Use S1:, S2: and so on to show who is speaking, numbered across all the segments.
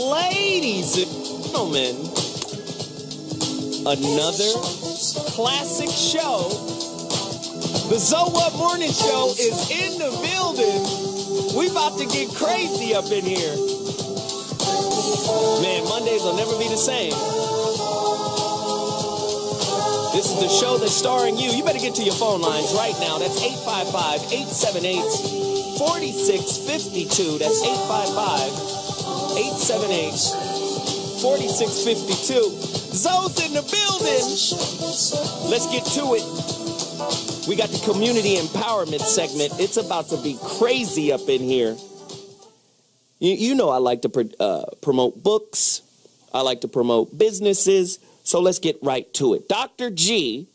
S1: Ladies and gentlemen, another classic show. The So What Morning Show is in the building. We about to get crazy up in here. Man, Mondays will never be the same. This is the show that's starring you. You better get to your phone lines right now. That's 855-878-4652. That's 858-4652. Zoe's in the building. Let's get to it. We got the community empowerment segment. It's about to be crazy up in here. You know I like to promote books. I like to promote businesses. So let's get right to it. Dr. G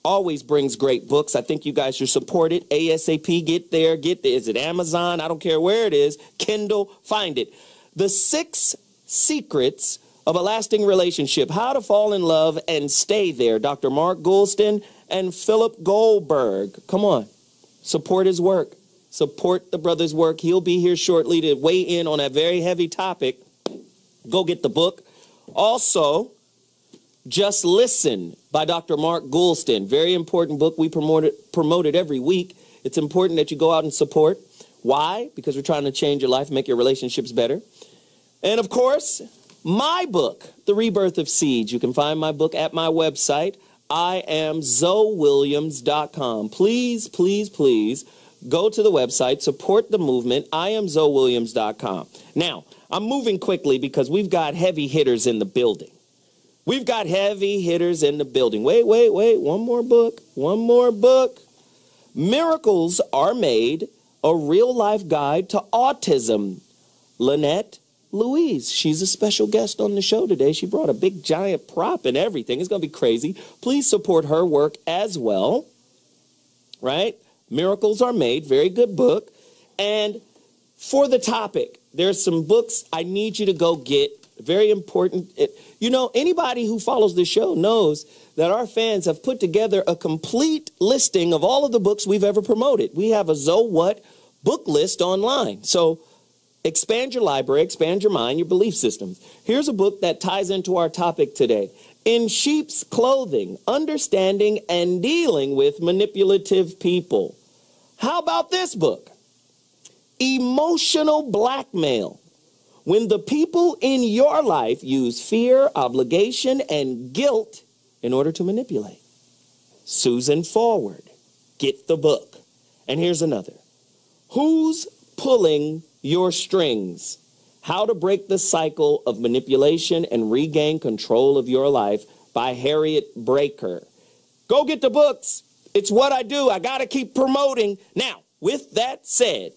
S1: always brings great books. I think you guys should support it. ASAP, get there. Is it Amazon? I don't care where it is. Kindle, find it. The 6 Secrets of a Lasting Relationship, How to Fall in Love and Stay There. Dr. Mark Goulston and Philip Goldberg. Come on. Support his work. Support the brother's work. He'll be here shortly to weigh in on a very heavy topic. Go get the book. Also, Just Listen by Dr. Mark Goulston. Very important book. We promote it every week. It's important that you go out and support. Why? Because we're trying to change your life, make your relationships better. And of course, my book, The Rebirth of Seeds. You can find my book at my website, IamZoeWilliams.com. Please, please, please go to the website, support the movement, IamZoeWilliams.com. Now, I'm moving quickly because we've got heavy hitters in the building. We've got heavy hitters in the building. Wait. One more book. Miracles Are Made, a real-life guide to autism. Lynette Louise, she's a special guest on the show today. She brought a big giant prop and everything. It's going to be crazy. Please support her work as well. Right? Miracles Are Made, very good book. And for the topic, there's some books I need you to go get. Very important. You know, anybody who follows the show knows that our fans have put together a complete listing of all of the books we've ever promoted. We have a So What book list online. So expand your library, expand your mind, your belief systems. Here's a book that ties into our topic today. In Sheep's Clothing, Understanding and Dealing with Manipulative People. How about this book? Emotional Blackmail. When the people in your life use fear, obligation, and guilt in order to manipulate. Susan Forward. Get the book. And here's another. Who's Pulling Your Strings? How to Break the Cycle of Manipulation and Regain Control of Your Life by Harriet Breaker. Go get the books. It's what I do. I got to keep promoting. Now, with that said,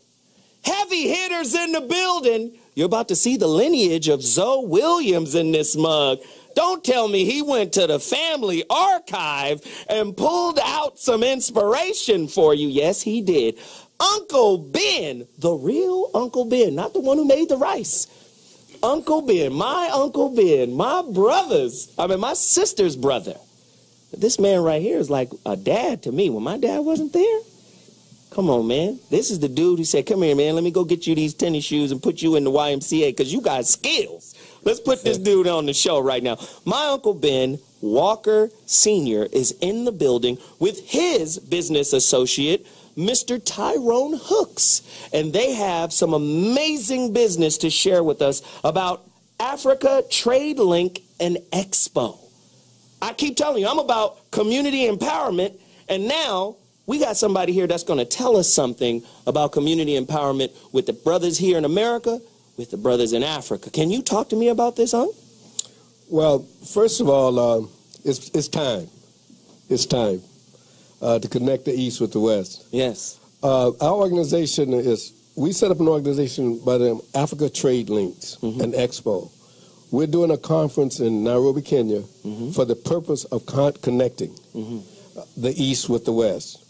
S1: heavy hitters in the building. You're about to see the lineage of Zoe Williams in this mug. Don't tell me he went to the family archive and pulled out some inspiration for you. Yes, he did. Uncle Ben, the real Uncle Ben, not the one who made the rice. Uncle Ben, my my sister's brother. This man right here is like a dad to me when my dad wasn't there. Come on, man. This is the dude who said, come here, man, let me go get you these tennis shoes and put you in the YMCA because you got skills. Let's put this dude on the show right now. My Uncle Ben Walker Sr. is in the building with his business associate, Mr. Tyrone Hooks. And they have some amazing business to share with us about Africa Trade Link and Expo. I keep telling you, I'm about community empowerment, and now we got somebody here that's going to tell us something about community empowerment with the brothers here in America, with the brothers in Africa. Can you talk to me about this, huh?
S2: Well, first of all, it's time. It's time to connect the East with the West.
S1: Yes.
S2: Our organization we set up an organization by the Africa Trade Links and Expo. We're doing a conference in Nairobi, Kenya, for the purpose of connecting the East with the West.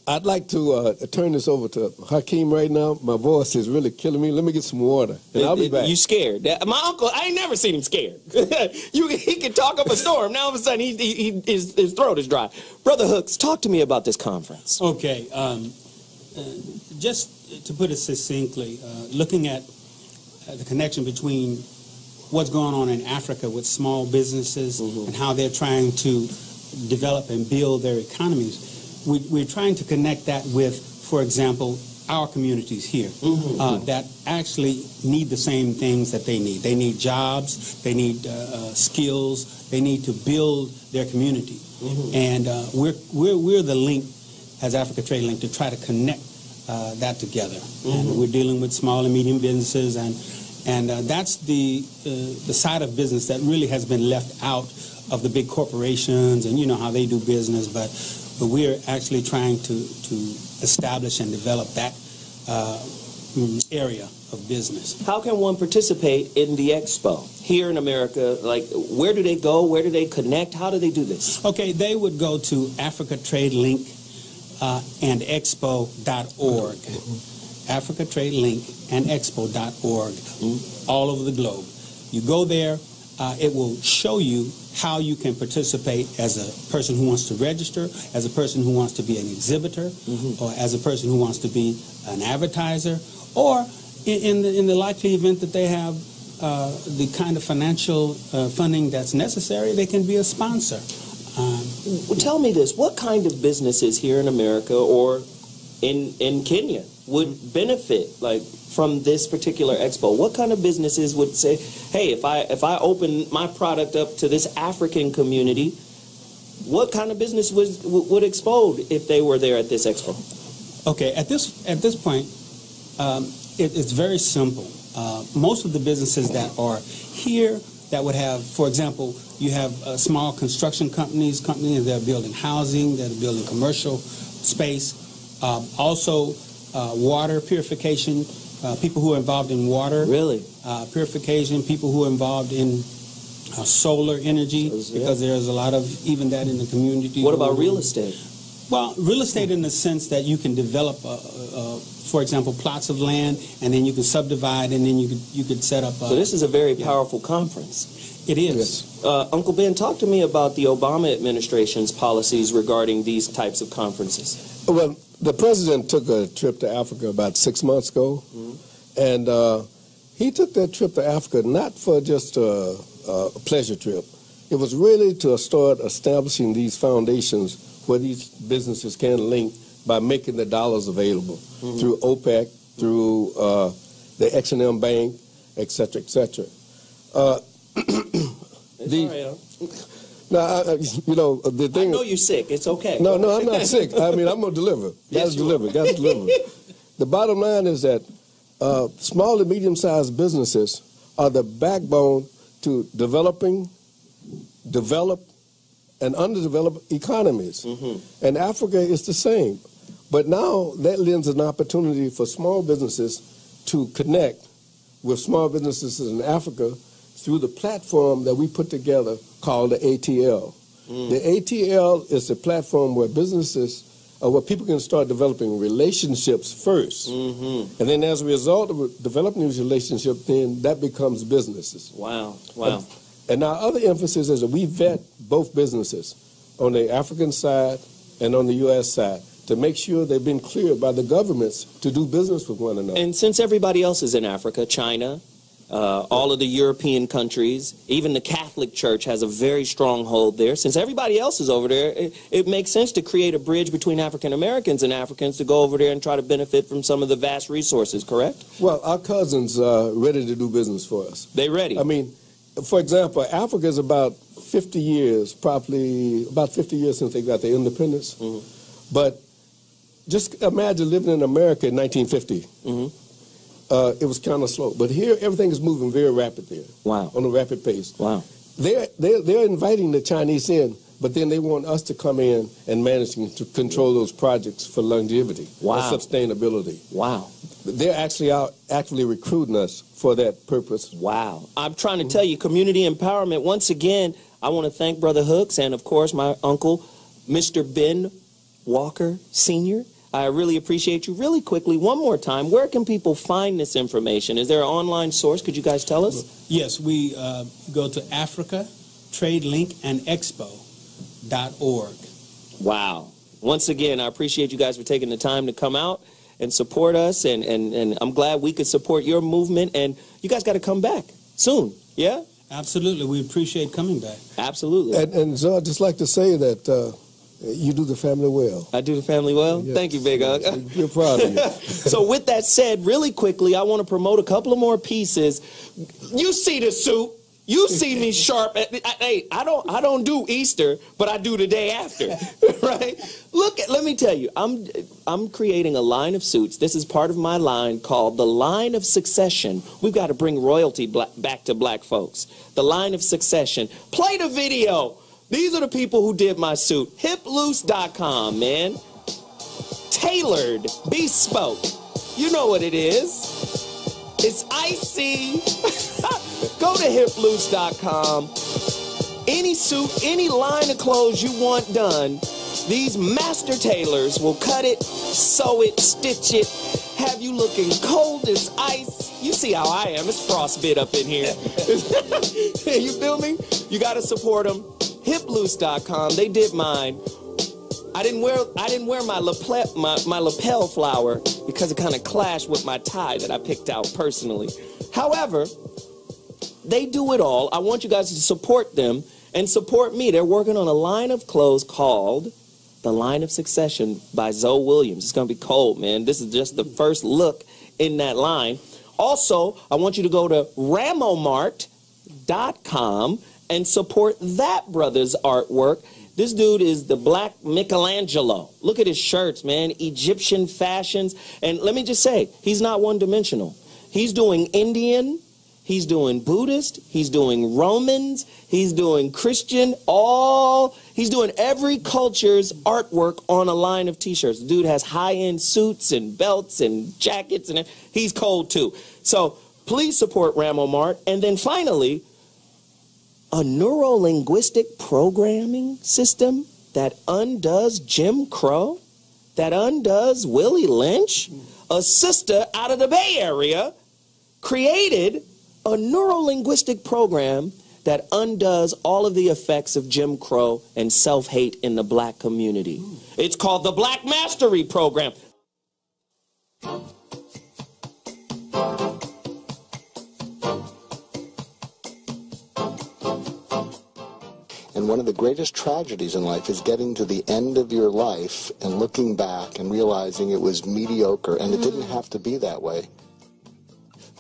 S2: I'd like to turn this over to Hakeem right now. My voice is really killing me. Let me get some water, and I'll be back.
S1: You scared? My uncle, I ain't never seen him scared. He can talk up a storm. Now all of a sudden, his throat is dry. Brother Hooks, talk to me about this conference.
S3: Okay, just to put it succinctly, looking at the connection between what's going on in Africa with small businesses and how they're trying to develop and build their economies. We're trying to connect that with, for example, our communities here that actually need the same things that they need. They need jobs, they need skills, they need to build their community. And we're the link, as Africa Trade Link, to try to connect that together. And we're dealing with small and medium businesses, and that's the side of business that really has been left out of the big corporations, and you know how they do business, but we're actually trying to establish and develop that area of business. How
S1: can one participate in the expo here in America? Like, where do they go? Where do they connect? How do they do this?
S3: Okay, they would go to Africa Trade Link and Expo.org. Africa Trade Link and Expo.org, all over the globe. You go there, it will show you how you can participate as a person who wants to register, as a person who wants to be an exhibitor, or as a person who wants to be an advertiser, or in the likely event that they have the kind of financial funding that's necessary, they can be a sponsor.
S1: Well, tell me this, what kind of businesses here in America or in Kenya would benefit from this particular expo? What kind of businesses would say, hey, if I open my product up to this African community, what kind of business would explode if they were there at this expo?
S3: Okay, at this point, it's very simple. Most of the businesses that are here that would have, for example, you have small construction companies that are building housing, that are building commercial space, also water purification, people who are involved in water purification, people who are involved in solar energy, because there's a lot of even that in the community.
S1: What about real estate?
S3: Well, real estate in the sense that you can develop, for example, plots of land, and then you can subdivide, and then you could set up.
S1: So this is a very powerful conference.
S3: It is.
S1: Uncle Ben, talk to me about the Obama administration's policies regarding these types of conferences.
S2: Well, the president took a trip to Africa about 6 months ago, and he took that trip to Africa not for just a pleasure trip. It was really to start establishing these foundations where these businesses can link by making the dollars available through OPEC, through the X&M Bank, et cetera, et cetera. Now, the thing.
S1: I know you're sick. It's okay.
S2: No, I'm not sick. I mean, I'm going to deliver. Got to deliver. The bottom line is that small and medium-sized businesses are the backbone to develop, and underdeveloped economies. And Africa is the same. But now that lends an opportunity for small businesses to connect with small businesses in Africa through the platform that we put together called the ATL. The ATL is a platform where where people can start developing relationships first. And then as a result of developing these relationships, then that becomes businesses.
S1: Wow.
S2: And our other emphasis is that we vet both businesses on the African side and on the U.S. side to make sure they've been cleared by the governments to do business with one another.
S1: And since everybody else is in Africa, China, all of the European countries, even the Catholic Church has a very strong hold there. Since everybody else is over there, it makes sense to create a bridge between African Americans and Africans to go over there and try to benefit from some of the vast resources, correct?
S2: Well, our cousins are ready to do business for us.
S1: They ready?
S2: I mean, for example, Africa is about 50 years, probably about 50 years since they got their independence. But just imagine living in America in 1950. It was kind of slow. But here, everything is moving very rapidly.
S1: Wow.
S2: On a rapid pace.
S1: Wow.
S2: They're inviting the Chinese in but then they want us to come in and manage to control those projects for longevity
S1: Wow.
S2: and sustainability.
S1: Wow.
S2: They're actually out actively recruiting us for that purpose.
S1: Wow. I'm trying to tell you, community empowerment, once again, I want to thank Brother Hooks and, of course, my uncle, Mr. Ben Walker Sr. I really appreciate you. Really quickly, one more time, where can people find this information? Is there an online source? Could you guys tell us?
S3: Yes, we go to Africa Trade Link and Expo.org.
S1: Wow. Once again, I appreciate you guys for taking the time to come out and support us, and I'm glad we could support your movement, and you guys got to come back soon, yeah?
S3: Absolutely. We appreciate coming back.
S1: Absolutely.
S2: And so I'd just like to say that you do the family well.
S1: I do the family well?
S2: Yes.
S1: Thank you, Big Ug.
S2: We're proud of you.
S1: So with that said, really quickly, I want to promote a couple of more pieces. You see the suit. You see me sharp. Hey, I don't do Easter, but I do the day after, right? Let me tell you, I'm creating a line of suits. This is part of my line called the Line of Succession. We've got to bring royalty back to black folks. The Line of Succession. Play the video. These are the people who did my suit. Hiploose.com, man. Tailored, bespoke. You know what it is. It's icy. Go to hiploose.com. Any suit, any line of clothes you want done, these master tailors will cut it, sew it, stitch it, have you looking cold as ice. You see how I am. It's frostbit up in here. You feel me? You got to support them. Hiploose.com. They did mine. I didn't wear my lapel flower because it kind of clashed with my tie that I picked out personally. However, they do it all. I want you guys to support them and support me. They're working on a line of clothes called The Line of Succession by Zoe Williams. It's going to be cold, man. This is just the first look in that line. Also, I want you to go to ramomart.com and support that brother's artwork. This dude is the Black Michelangelo. Look at his shirts, man. Egyptian fashions. And let me just say, he's not one-dimensional. He's doing Indian. He's doing Buddhist. He's doing Romans. He's doing Christian. He's doing every culture's artwork on a line of T-shirts. The dude has high-end suits and belts and jackets, and he's cold too. So please support Ramomart. And then finally, a neuro-linguistic programming system that undoes Jim Crow, that undoes Willie Lynch. A sister out of the Bay Area created a neuro-linguistic program that undoes all of the effects of Jim Crow and self-hate in the black community. It's called the Black Mastery Program.
S4: And one of the greatest tragedies in life is getting to the end of your life and looking back and realizing it was mediocre, and it didn't have to be that way.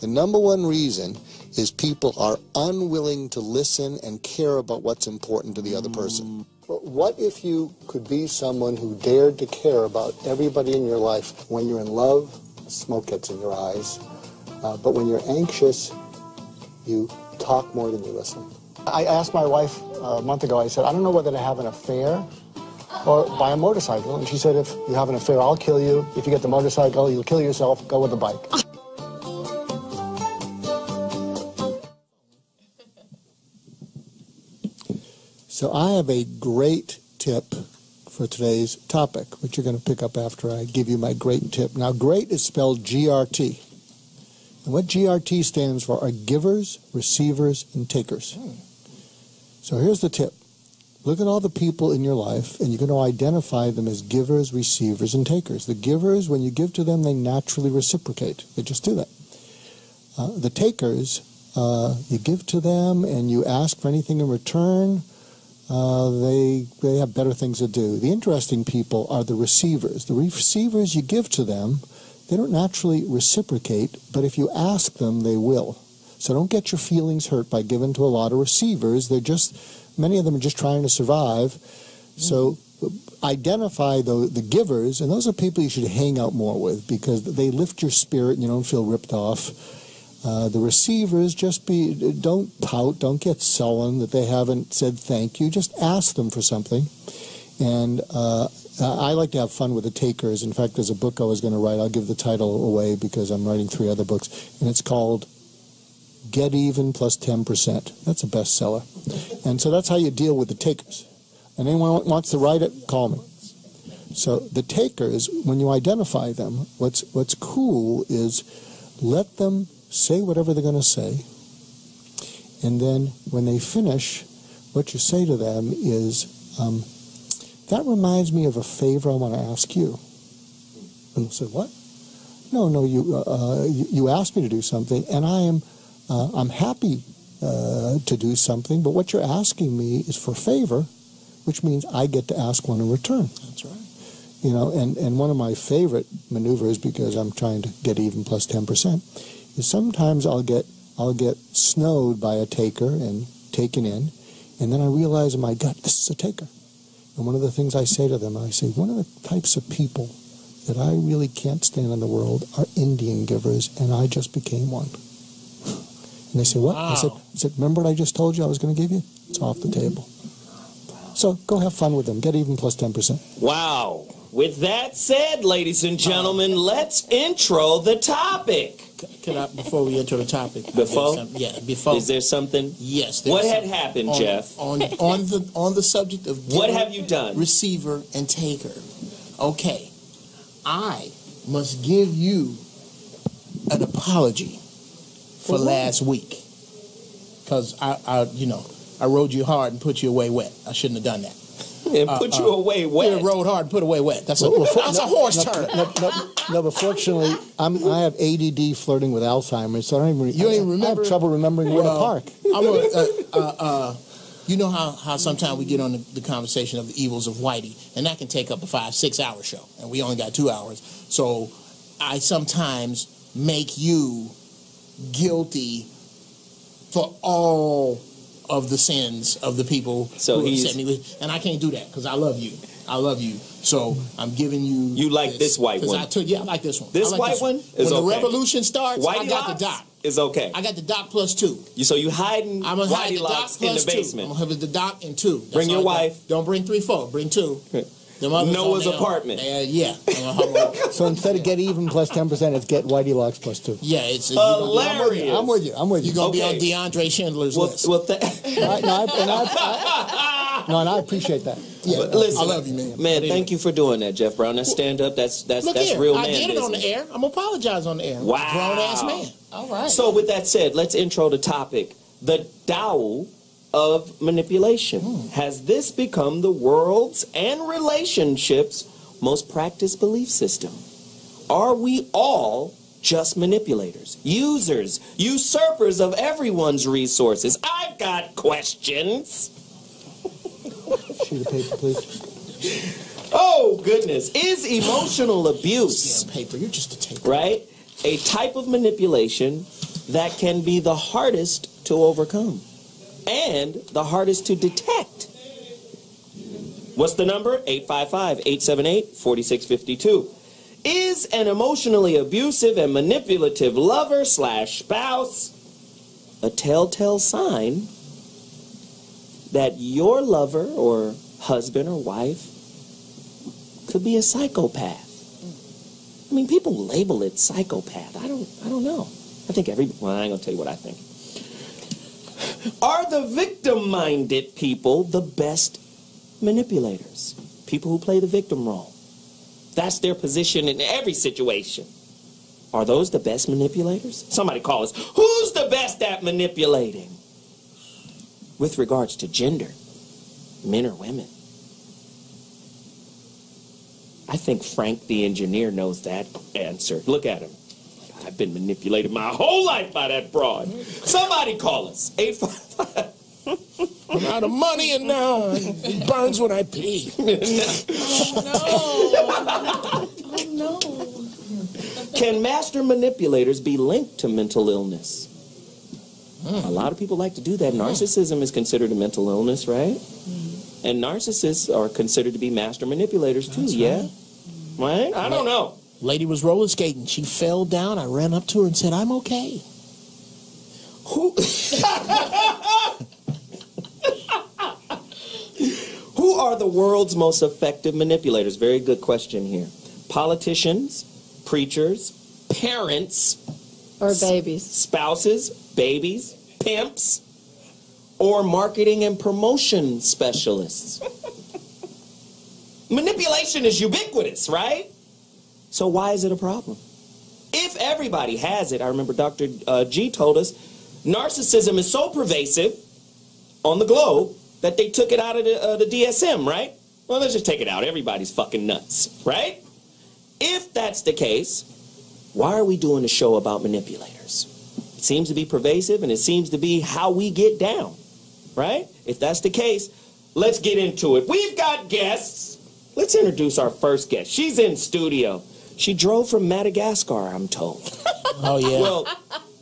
S4: The number one reason is people are unwilling to listen and care about what's important to the other person. But what if you could be someone who dared to care about everybody in your life? When you're in love, smoke gets in your eyes. But when you're anxious, you talk more than you listen. I asked my wife a month ago, I said, I don't know whether to have an affair or buy a motorcycle. And she said, if you have an affair, I'll kill you. If you get the motorcycle, you'll kill yourself. Go with the bike. So I have a great tip for today's topic, which you're going to pick up after I give you my great tip. Now, great is spelled GRT. And what GRT stands for are givers, receivers, and takers. So here's the tip. Look at all the people in your life, and you're going to identify them as givers, receivers, and takers. The givers, when you give to them, they naturally reciprocate. They just do that. The takers, you give to them, and you ask for anything in return. They have better things to do. The interesting people are the receivers. The receivers, you give to them, they don't naturally reciprocate, but if you ask them, they will. So don't get your feelings hurt by giving to a lot of receivers. Many of them are just trying to survive. So identify the givers, and those are people you should hang out more with because they lift your spirit and you don't feel ripped off. The receivers, don't pout, don't get sullen that they haven't said thank you. Just ask them for something. And I like to have fun with the takers. In fact, there's a book I was going to write. I'll give the title away because I'm writing 3 other books. And it's called Get Even plus 10%. That's a bestseller. And so that's how you deal with the takers. And anyone wants to write it, call me. So the takers, when you identify them, what's cool is let them say whatever they're going to say, and then when they finish, what you say to them is, that reminds me of a favor I want to ask you. And they'll say, what? No, you asked me to do something, and I'm happy to do something, but what you're asking me is for a favor, which means I get to ask one in return.
S5: That's right.
S4: You know, and one of my favorite maneuvers, because I'm trying to get even plus 10%, is sometimes I'll get snowed by a taker and taken in, and then I realize in my gut, this is a taker. And one of the things I say to them, I say, one of the types of people that I really can't stand in the world are Indian givers, and I just became one. And they say, what?
S5: Wow.
S4: I said, remember what I just told you I was going to give you? It's off the table. So go have fun with them. Get even plus 10%.
S1: Wow. With that said, ladies and gentlemen, let's intro the topic.
S5: Can I, before we enter the topic?
S1: Before?
S5: Before.
S1: Is there something?
S5: Yes.
S1: What had happened, Jeff?
S5: On the subject of
S1: What
S5: giver,
S1: have you done?
S5: receiver, and taker. Okay. I must give you an apology for last week. Because I rode you hard and put you away wet. I shouldn't have done that.
S1: And put you away wet.
S5: Yeah, rode hard and put away wet. That's a horse term.
S4: No, but fortunately, I have ADD flirting with Alzheimer's, so I don't even remember. I have trouble remembering where to park.
S5: You know how sometimes we get on the conversation of the evils of Whitey, and that can take up a 5-6 hour show, and we only got 2 hours. So I sometimes make you guilty for all of the sins of the people who have sent me, and I can't do that because I love you. I love you. So I'm giving you.
S1: You like this white one?
S5: I like this one.
S1: This white one is okay.
S5: When the revolution starts,
S1: Whitey
S5: I got
S1: Locks
S5: the doc.
S1: Is okay.
S5: I got the doc plus 2.
S1: So you hiding
S5: I'm gonna hide
S1: Whitey
S5: the doc
S1: Locks in
S5: plus
S1: the
S5: 2.
S1: basement.
S5: I'm gonna have the doc and 2. That's
S1: Bring your
S5: all I
S1: wife.
S5: got. Don't bring 3, 4. Bring 2.
S1: Noah's apartment.
S5: Yeah.
S4: So instead of get even plus 10%, it's get Whitey Locks plus 2.
S5: Yeah, it's
S1: hilarious.
S4: I'm with you.
S5: You're gonna be on DeAndre Schindler's list.
S1: Well,
S4: and I appreciate that.
S5: Yeah,
S1: listen,
S5: I love you, man.
S1: Man, thank you for doing that, Jeff Brown. That's stand up. That's
S5: Look here,
S1: real man
S5: I did it
S1: business.
S5: on the air. I'm gonna apologize on the air.
S1: Wow.
S5: Grown ass man. All right.
S1: So with that said, let's intro the topic. The Tao of manipulation. Has this become the world's and relationships' most practiced belief system? Are we all just manipulators, users, usurpers of everyone's resources? I've got questions.
S4: Sheet of paper, please.
S1: Oh, goodness. Is emotional abuse,
S5: paper, you're just a taker.
S1: right, a type of manipulation that can be the hardest to overcome and the hardest to detect? What's the number? 855-878-4652. Is an emotionally abusive and manipulative lover / spouse a telltale sign that your lover or husband or wife could be a psychopath? I mean, people label it psychopath. I don't know. I think well, I ain't gonna tell you what I think. Are the victim-minded people the best manipulators? People who play the victim role. That's their position in every situation. Are those the best manipulators? Somebody call us. Who's the best at manipulating? With regards to gender, men or women? I think Frank the engineer knows that answer. Look at him. I've been manipulated my whole life by that broad. Somebody call us. 855.
S5: I'm out of money and now it burns when I pee.
S6: Oh no.
S1: Can master manipulators be linked to mental illness? A lot of people like to do that. Narcissism is considered a mental illness, right? And narcissists are considered to be master manipulators too, Right? I don't know.
S5: Lady was roller skating. She fell down. I ran up to her and said, I'm okay.
S1: Who are the world's most effective manipulators? Very good question here. Politicians, preachers, parents,
S6: Or babies.
S1: spouses, babies, pimps, or marketing and promotion specialists. Manipulation is ubiquitous, right? So why is it a problem? If everybody has it, I remember Dr. G told us, narcissism is so pervasive on the globe that they took it out of the DSM, right? Well, let's just take it out. Everybody's fucking nuts, right? If that's the case, why are we doing a show about manipulators? It seems to be pervasive, and it seems to be how we get down, right? If that's the case, let's get into it. We've got guests. Let's introduce our first guest. She's in studio. She drove from Madagascar, I'm told.
S5: Oh, yeah.
S1: Well,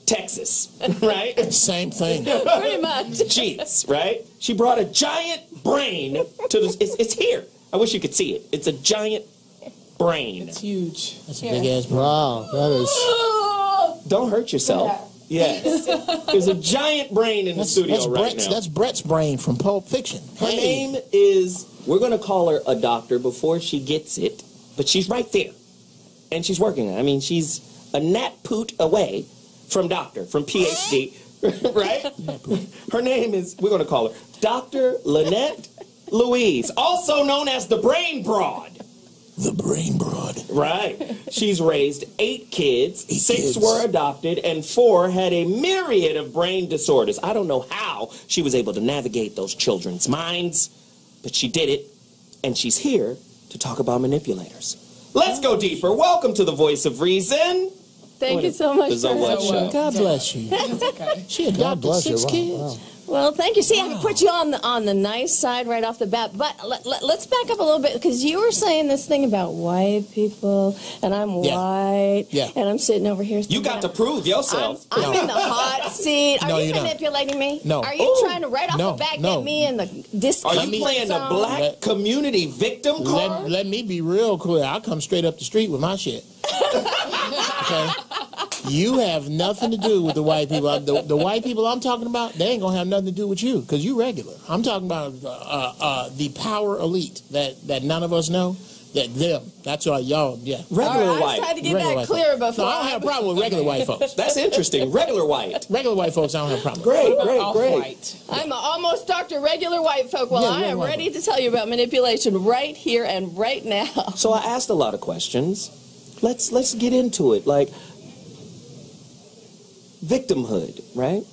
S1: Texas, right?
S5: Same thing.
S6: Pretty much.
S1: Jeez, right? She brought a giant brain to the... It's here. I wish you could see it. It's a giant brain.
S6: It's huge.
S5: That's a big ass brain.
S4: Wow, that is.
S1: Don't hurt yourself. Yes. There's a giant brain in the studio right now.
S5: That's Brett's brain from Pulp Fiction.
S1: Her name is... We're going to call her a doctor before she gets it, but she's right there. And she's working. I mean, she's a nat poot away from doctor, from PhD, right? Her name is, we're going to call her Dr. Lynette Louise, also known as the Brain Broad.
S5: The Brain Broad.
S1: Right. She's raised 8 kids, 6
S5: kids.
S1: were adopted, and 4 had a myriad of brain disorders. I don't know how she was able to navigate those children's minds, but she did it, and she's here to talk about manipulators. Let's go deeper. Welcome to the Voice of Reason.
S6: Thank you so much.
S1: The Zoe Show.
S5: God bless you.
S6: It's okay.
S5: She
S4: God
S5: adopted
S4: bless you.
S5: 6
S4: Wow,
S5: kids.
S4: wow.
S6: Well, thank you. See, I can put you on the nice side right off the bat. But let's back up a little bit, because you were saying this thing about white people, and I'm white, and I'm sitting over here.
S1: You got to prove yourself.
S6: I'm in the hot seat. Are
S5: No,
S6: you
S5: you're not.
S6: manipulating me?
S5: No.
S6: Are you trying to right off the bat get me in the
S1: Are
S6: discomfort
S1: you playing the
S6: zone?
S1: black community victim card?
S5: Let me be real clear. I'll come straight up the street with my shit. Okay? You have nothing to do with the white people. The white people I'm talking about, they ain't going to have nothing to do with you, because you regular. I'm talking about the power elite that none of us know. That's why y'all, yeah.
S1: Regular
S6: All right, I
S1: white.
S6: just had to get
S5: Regular
S6: that
S5: white
S6: clear
S5: folks.
S6: before.
S5: No, I don't have a problem with regular white folks.
S1: That's interesting. Regular white.
S5: Regular white folks, I don't have a problem with.
S1: Great.
S6: I'm almost Dr. Regular White Folk. Well,
S5: Yeah,
S6: I am
S5: white
S6: ready to tell you about manipulation right here and right now.
S1: So I asked a lot of questions. Let's get into it. Like, victimhood, right?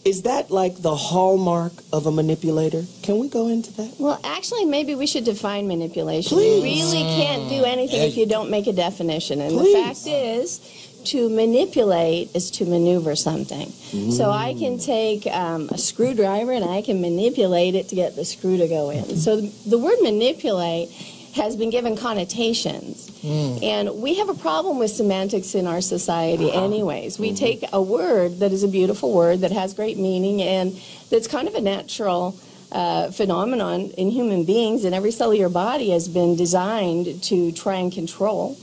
S1: Is that like the hallmark of a manipulator? Can we go into that?
S6: Well, actually, maybe we should define manipulation.
S1: Please.
S6: You really can't do anything if you don't make a definition. And
S1: Please.
S6: the fact is, to manipulate is to maneuver something. So I can take a screwdriver and I can manipulate it to get the screw to go in. So the word manipulate has been given connotations. And we have a problem with semantics in our society anyways. We take a word that is a beautiful word that has great meaning and that's kind of a natural phenomenon in human beings, and every cell of your body has been designed to try and control.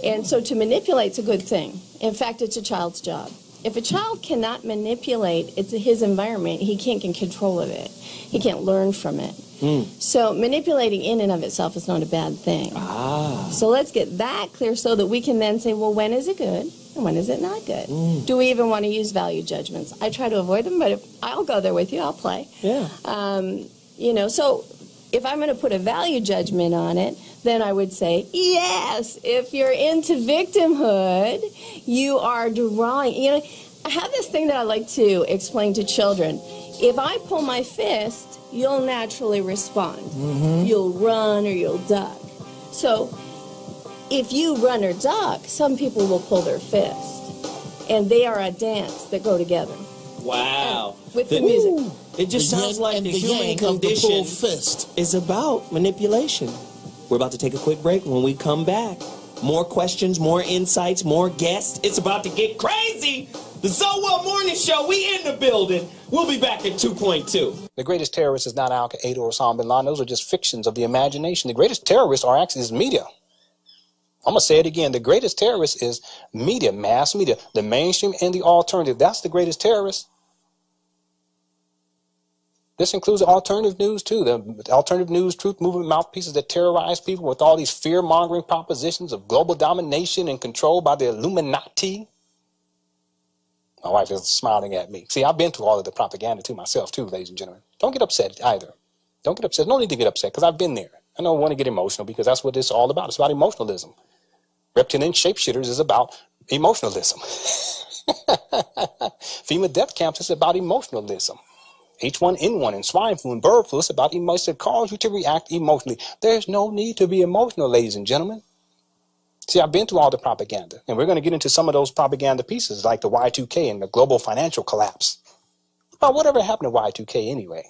S6: And so to manipulate is a good thing. In fact, it's a child's job. If a child cannot manipulate his environment, he can't get control of it. He can't learn from it. So manipulating in and of itself is not a bad thing. So let's get that clear so that we can then say, well, when is it good and when is it not good? Do we even want to use value judgments? I try to avoid them, but I'll go there with you. I'll play.
S1: Yeah.
S6: So if I'm going to put a value judgment on it, then I would say, yes, if you're into victimhood, you are drawing. I have this thing that I like to explain to children. If I pull my fist, you'll naturally respond. You'll run or you'll duck. So if you run or duck, some people will pull their fist. And they are a dance that go together.
S1: Wow.
S6: With the music.
S1: It just
S5: The
S1: sounds
S5: yin
S1: like
S5: and
S1: the
S5: the
S1: human
S5: yang of the
S1: condition
S5: pulled fist.
S1: is about manipulation. We're about to take a quick break. When we come back, more questions, more insights, more guests. It's about to get crazy. The Zowell Morning Show, we in the building. We'll be back at 2.2.
S7: The greatest terrorist is not Al-Qaeda or Osama bin Laden. Those are just fictions of the imagination. The greatest terrorists are actually media. I'm going to say it again. The greatest terrorist is media, mass media, the mainstream and the alternative. That's the greatest terrorist. This includes the alternative news, too. The alternative news, truth movement mouthpieces that terrorize people with all these fear-mongering propositions of global domination and control by the Illuminati. My wife is smiling at me. See, I've been through all of the propaganda, too, myself, too, ladies and gentlemen. Don't get upset, either. Don't get upset. No need to get upset, because I've been there. I don't want to get emotional, because that's what it's all about. It's about emotionalism. Reptilian Shapeshifters is about emotionalism. FEMA death camps is about emotionalism. H1N1 and swine flu and bird flu is about emotions that cause you to react emotionally. There's no need to be emotional, ladies and gentlemen. See, I've been through all the propaganda, and we're going to get into some of those propaganda pieces, like the Y2K and the global financial collapse. Well, whatever happened to Y2K anyway?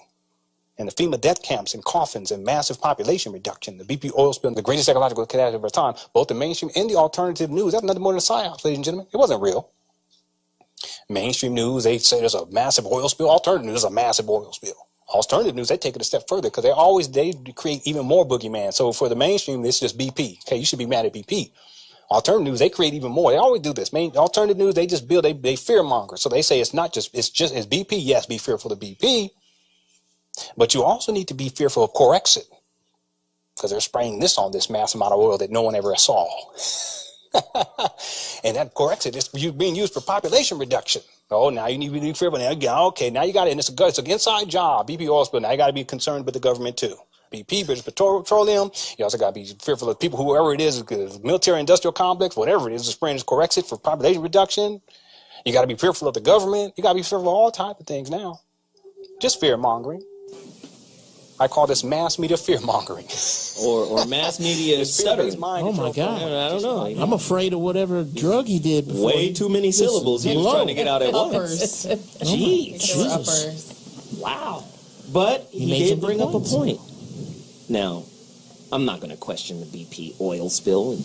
S7: And the FEMA death camps and coffins and massive population reduction, the BP oil spill, the greatest ecological catastrophe of our time, both the mainstream and the alternative news, that's nothing more than a psyops, ladies and gentlemen. It wasn't real. Mainstream news, they say there's a massive oil spill. Alternative news is a massive oil spill. Alternative news, they take it a step further because they create even more boogeyman. So for the mainstream, it's just BP. Okay, you should be mad at BP. Alternative news, they create even more. They always do this. Alternative news, they just build, they fear monger. So they say it's BP. Yes, be fearful of BP. But you also need to be fearful of Corexit because they're spraying this on this mass amount of oil that no one ever saw. And that Corexit is being used for population reduction. Oh, now you need to be fearful. Now, okay, now you got it. And it's an inside job. BP oil spill. Now you got to be concerned with the government too. BP, British Petroleum. You also got to be fearful of people, whoever it is, military industrial complex, whatever it is, spraying this Corexit for population reduction. You got to be fearful of the government. You got to be fearful of all type of things now. Just fear mongering. I call this mass media fear-mongering.
S1: Or mass media stuttering.
S5: Oh, my God.
S1: I don't know.
S5: I'm afraid of whatever drug he did before.
S1: Way too many syllables he was trying to get out at once.
S6: Jeez.
S5: Jesus.
S1: Wow. But he did bring up a point. Now, I'm not going to question the BP oil spill.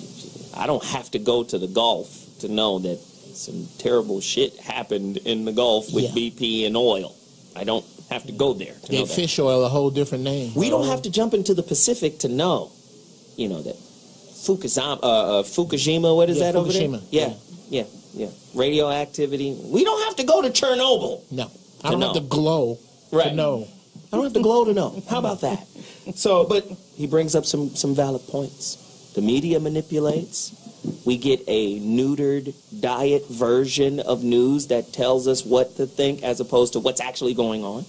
S1: I don't have to go to the Gulf to know that some terrible shit happened in the Gulf with BP and oil. I don't have to go there to know that.
S5: Fish oil, a whole different name.
S1: We don't have to jump into the Pacific to know, that Fukushima, what is that over there? Yeah. Radioactivity. We don't have to go to Chernobyl.
S5: No. I don't have to glow to know.
S1: I don't have to glow to know. How about that? So, but he brings up some valid points. The media manipulates. We get a neutered diet version of news that tells us what to think as opposed to what's actually going on,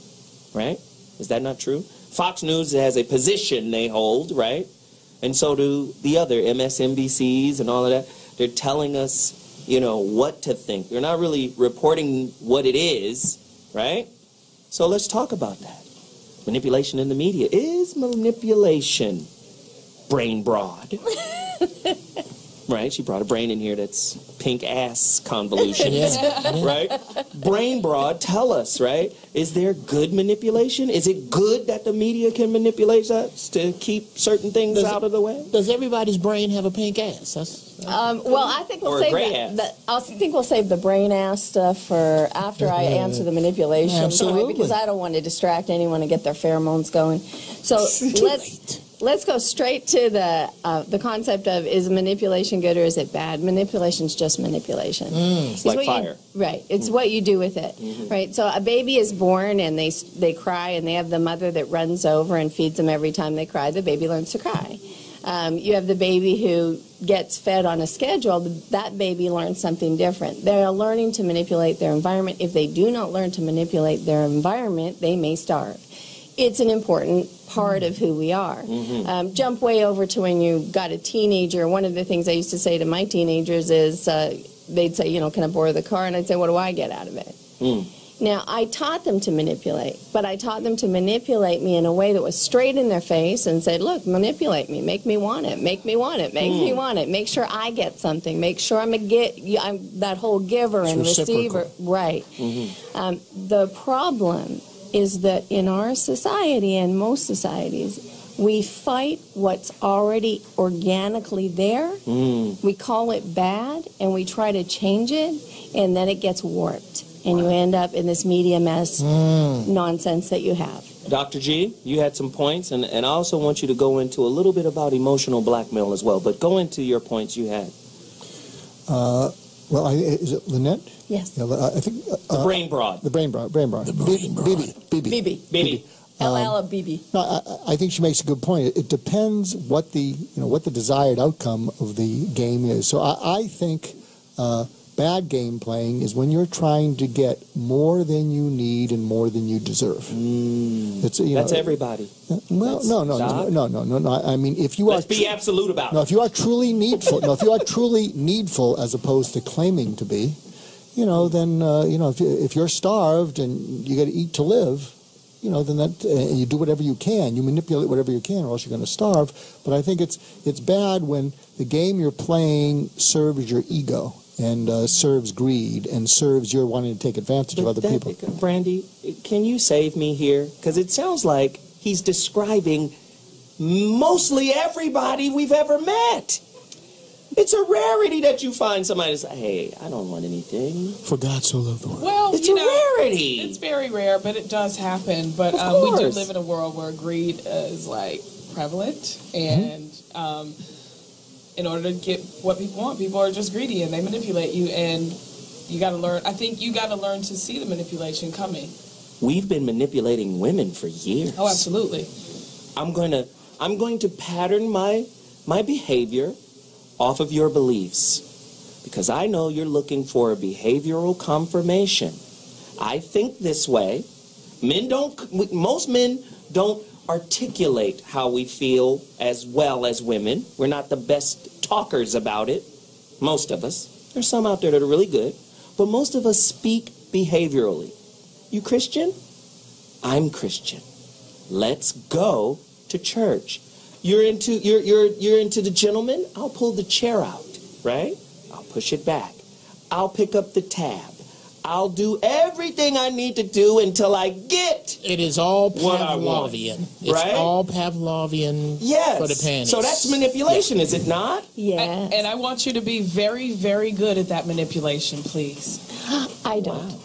S1: right? Is that not true? Fox News has a position they hold, right? And so do the other MSNBCs and all of that. They're telling us, what to think. They're not really reporting what it is, right? So let's talk about that. Manipulation in the media is manipulation. Brain broad. Right, she brought a brain in here that's pink ass convolution, right? Brain broad, tell us, right? Is there good manipulation? Is it good that the media can manipulate us to keep certain things out of the way?
S5: Does everybody's brain have a pink ass?
S6: Well, I think we'll save the brain ass stuff for after I answer the manipulation part, because I don't want to distract anyone and get their pheromones going. So let's go straight to the concept of, is manipulation good or is it bad? Manipulation's just manipulation.
S1: It's like fire.
S6: Right. It's what you do with it. Right. So a baby is born and they cry and they have the mother that runs over and feeds them every time they cry. The baby learns to cry. You have the baby who gets fed on a schedule. That baby learns something different. They're learning to manipulate their environment. If they do not learn to manipulate their environment, they may starve. It's an important part of who we are. Jump way over to when you got a teenager. One of the things I used to say to my teenagers is, they'd say, can I borrow the car? And I'd say, what do I get out of it? Now, I taught them to manipulate, but I taught them to manipulate me in a way that was straight in their face and said, look, manipulate me, make me want it, make me want it, make me want it, make sure I get something, make sure I'm that whole giver and receiver. Right. The problem is that in our society and most societies, we fight what's already organically there. We call it bad, and we try to change it, and then it gets warped. And you end up in this media mess nonsense that you have.
S1: Dr. G, you had some points, and I also want you to go into a little bit about emotional blackmail as well, but go into your points you had.
S4: Is it Lynette?
S6: Yes.
S4: Yeah, I think
S1: the brain broad.
S4: The brain broad.
S5: The brain broad.
S4: BB.
S6: LLBB.
S4: No, I think she makes a good point. It depends what the desired outcome of the game is. So I think bad game playing is when you're trying to get more than you need and more than you deserve.
S1: That's everybody.
S4: Well, no. I mean, if you
S1: Let's be absolute about
S4: no,
S1: it.
S4: if you are truly needful, if you are truly needful as opposed to claiming to be, then if you're starved and you got to eat to live, then that and you do whatever you can, you manipulate whatever you can, or else you're going to starve. But I think it's bad when the game you're playing serves your ego and serves greed and serves your wanting to take advantage of other people.
S1: Brandy, can you save me here? Because it sounds like he's describing mostly everybody we've ever met. It's a rarity that you find somebody that's like, hey, I don't want anything.
S5: For God so loved the world.
S8: Well,
S1: It's a rarity.
S8: It's very rare, but it does happen. But
S1: Of
S8: we do
S1: course.
S8: live in a world where greed is like prevalent, and in order to get what people want, people are just greedy and they manipulate you. And you got to learn. I think you got to learn to see the manipulation coming.
S1: We've been manipulating women for years.
S8: Oh, absolutely.
S1: I'm going to pattern my behavior off of your beliefs, because I know you're looking for a behavioral confirmation. I think this way. Most men don't articulate how we feel as well as women. We're not the best talkers about it, most of us. There's some out there that are really good, but most of us speak behaviorally. You Christian? I'm Christian. Let's go to church. You're into the gentleman? I'll pull the chair out, right? I'll push it back. I'll pick up the tab. I'll do everything I need to do until I get.
S5: It is all
S1: what I want.
S5: Pavlovian. It's
S1: Right?
S5: all Pavlovian
S1: Yes.
S5: for the panties.
S1: So that's manipulation, is it not?
S6: Yes.
S8: And I want you to be very, very good at that manipulation, please.
S6: I don't.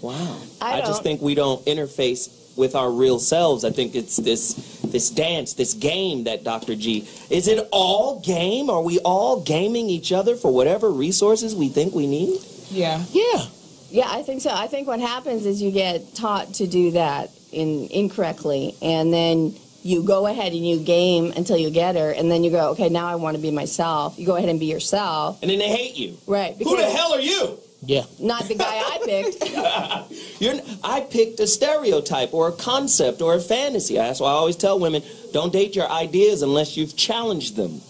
S1: Wow.
S6: I
S1: just
S6: don't.
S1: think we don't interface with our real selves. I think it's this dance, this game that Dr. G. Is it all game? Are we all gaming each other for whatever resources we think we need?
S8: Yeah.
S5: Yeah.
S6: Yeah, I think so. I think what happens is you get taught to do that incorrectly, and then you go ahead and you game until you get her, and then you go, okay, now I want to be myself. You go ahead and be yourself.
S1: And then they hate you.
S6: Right.
S1: Who the hell are you?
S5: Yeah.
S6: Not the guy I picked.
S1: I picked a stereotype or a concept or a fantasy. That's why I always tell women, don't date your ideas unless you've challenged them,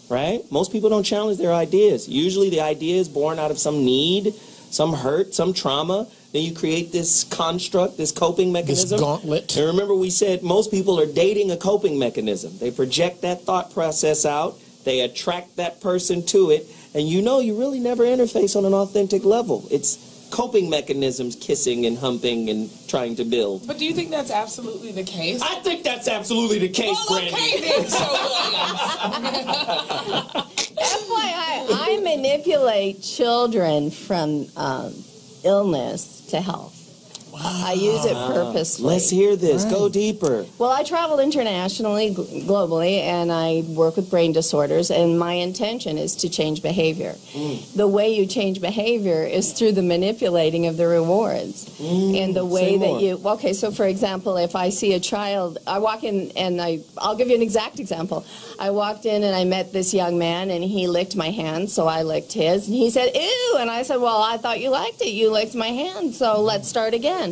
S1: right? Most people don't challenge their ideas. Usually the idea is born out of some need, some hurt, some trauma. Then you create this construct, this coping mechanism.
S5: This gauntlet.
S1: And remember we said most people are dating a coping mechanism. They project that thought process out. They attract that person to it. And you really never interface on an authentic level. It's coping mechanisms, kissing and humping and trying to build.
S8: But do you think that's absolutely the case?
S1: I think that's absolutely the case,
S8: Well,
S1: Brandy.
S8: okay then. So
S6: FYI, I manipulate children from illness to health. I use it purposefully.
S1: Let's hear this. Go deeper.
S6: Well, I travel internationally, globally, and I work with brain disorders, and my intention is to change behavior. The way you change behavior is through the manipulating of the rewards. And the way that okay, so for example, if I see a child, I walk in and I'll give you an exact example. I walked in and I met this young man, and he licked my hand, so I licked his, and he said, ew, and I said, well, I thought you liked it. You licked my hand, so let's start again.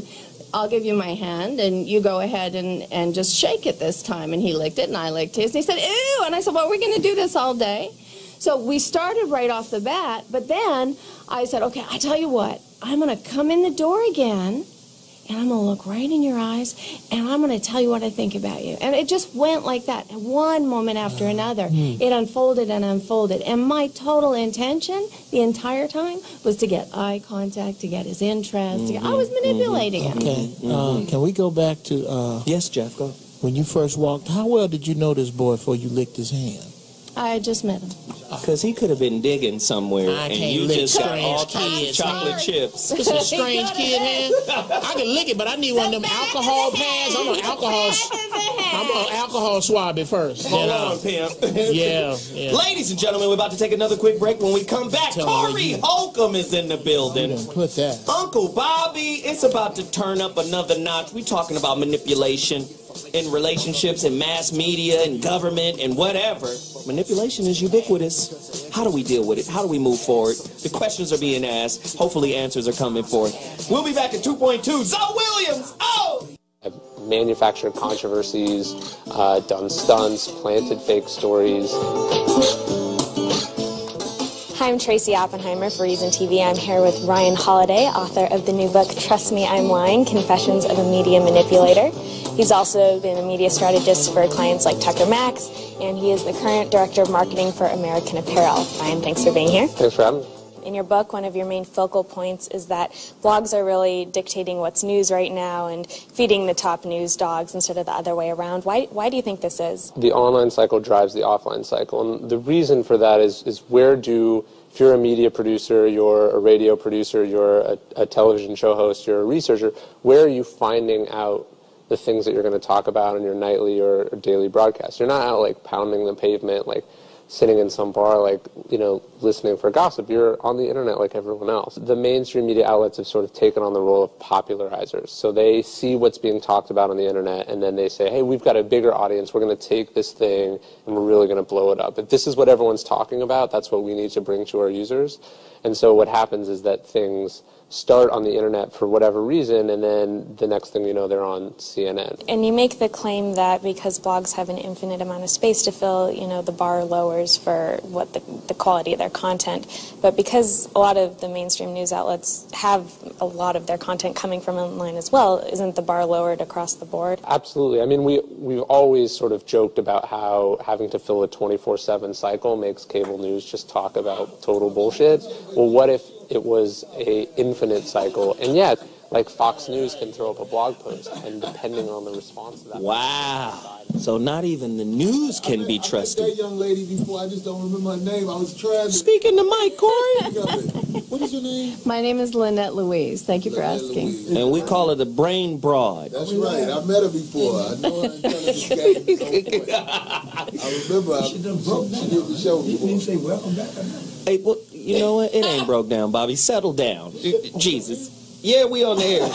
S6: I'll give you my hand, and you go ahead and just shake it this time. And he licked it, and I licked his. And he said, ew. And I said, well, we're going to do this all day. So we started right off the bat. But then I said, okay, I tell you what. I'm going to come in the door again, and I'm going to look right in your eyes, and I'm going to tell you what I think about you. And it just went like that, one moment after another. It unfolded and unfolded. And my total intention the entire time was to get eye contact, to get his interest. I was manipulating him.
S5: Okay. Can we go back to
S1: Yes, Jeff, go.
S5: when you first walked? How well did you know this boy before you licked his hand?
S6: I just met him.
S1: because he could have been digging somewhere,
S5: I
S1: and
S5: can't
S1: you
S5: lick
S1: just got
S5: strange
S1: all kinds of
S5: kids,
S1: chocolate
S5: man.
S1: chips.
S5: This is a strange kid, man. I can lick it, but I need one of them alcohol pads. I'm on alcohol swab it first.
S1: Hold on, pimp.
S5: Yeah.
S1: Ladies and gentlemen, we're about to take another quick break. When we come back, Corey Holcomb is in the building.
S5: Put that.
S1: Uncle Bobby, it's about to turn up another notch. We're talking about manipulation in relationships, in mass media, in government, and whatever. Manipulation is ubiquitous. How do we deal with it? How do we move forward? The questions are being asked. Hopefully answers are coming forth. We'll be back at 2.2. Zoe Williams! Oh!
S9: I've manufactured controversies, done stunts, planted fake stories.
S10: Hi, I'm Tracy Oppenheimer for Reason TV. I'm here with Ryan Holiday, author of the new book, Trust Me, I'm Lying, Confessions of a Media Manipulator. He's also been a media strategist for clients like Tucker Max, and he is the current director of marketing for American Apparel. Ryan, thanks for being here.
S9: Thanks for having me.
S10: In your book, one of your main focal points is that blogs are really dictating what's news right now and feeding the top news dogs instead of the other way around. Why do you think this is?
S9: The online cycle drives the offline cycle, and the reason for that is if you're a media producer, you're a radio producer, you're a television show host, you're a researcher, where are you finding out the things that you're going to talk about in your nightly or daily broadcast? You're not out like pounding the pavement, like sitting in some bar, like, listening for gossip. You're on the internet like everyone else. The mainstream media outlets have sort of taken on the role of popularizers. So they see what's being talked about on the internet, and then they say, hey, we've got a bigger audience. We're going to take this thing, and we're really going to blow it up. If this is what everyone's talking about, that's what we need to bring to our users. And so what happens is that things start on the internet for whatever reason, and then the next thing you know, they're on CNN.
S10: And you make the claim that because blogs have an infinite amount of space to fill, the bar lowers for what the quality of their content. But because a lot of the mainstream news outlets have a lot of their content coming from online as well, isn't the bar lowered across the board?
S9: Absolutely. I mean, we've always sort of joked about how having to fill a 24/7 cycle makes cable news just talk about total bullshit. Well, what if it was a infinite cycle? And yet, like Fox News can throw up a blog post, and depending on the response to that.
S1: Wow. So not even the news can be trusted.
S11: I met that young lady before. I just don't remember her name. I was trying to...
S1: Speaking to Mike, Corey.
S11: What is your name?
S6: My name is Lynette Louise. Thank you for asking.
S11: Louise.
S1: And we call her the brain broad.
S11: That's right. I met her before. I know her in television game. I remember she did the show before. You didn't say welcome back.
S1: Hey, well, you know what? It ain't broke down, Bobby. Settle down. Jesus. Yeah, we on the air.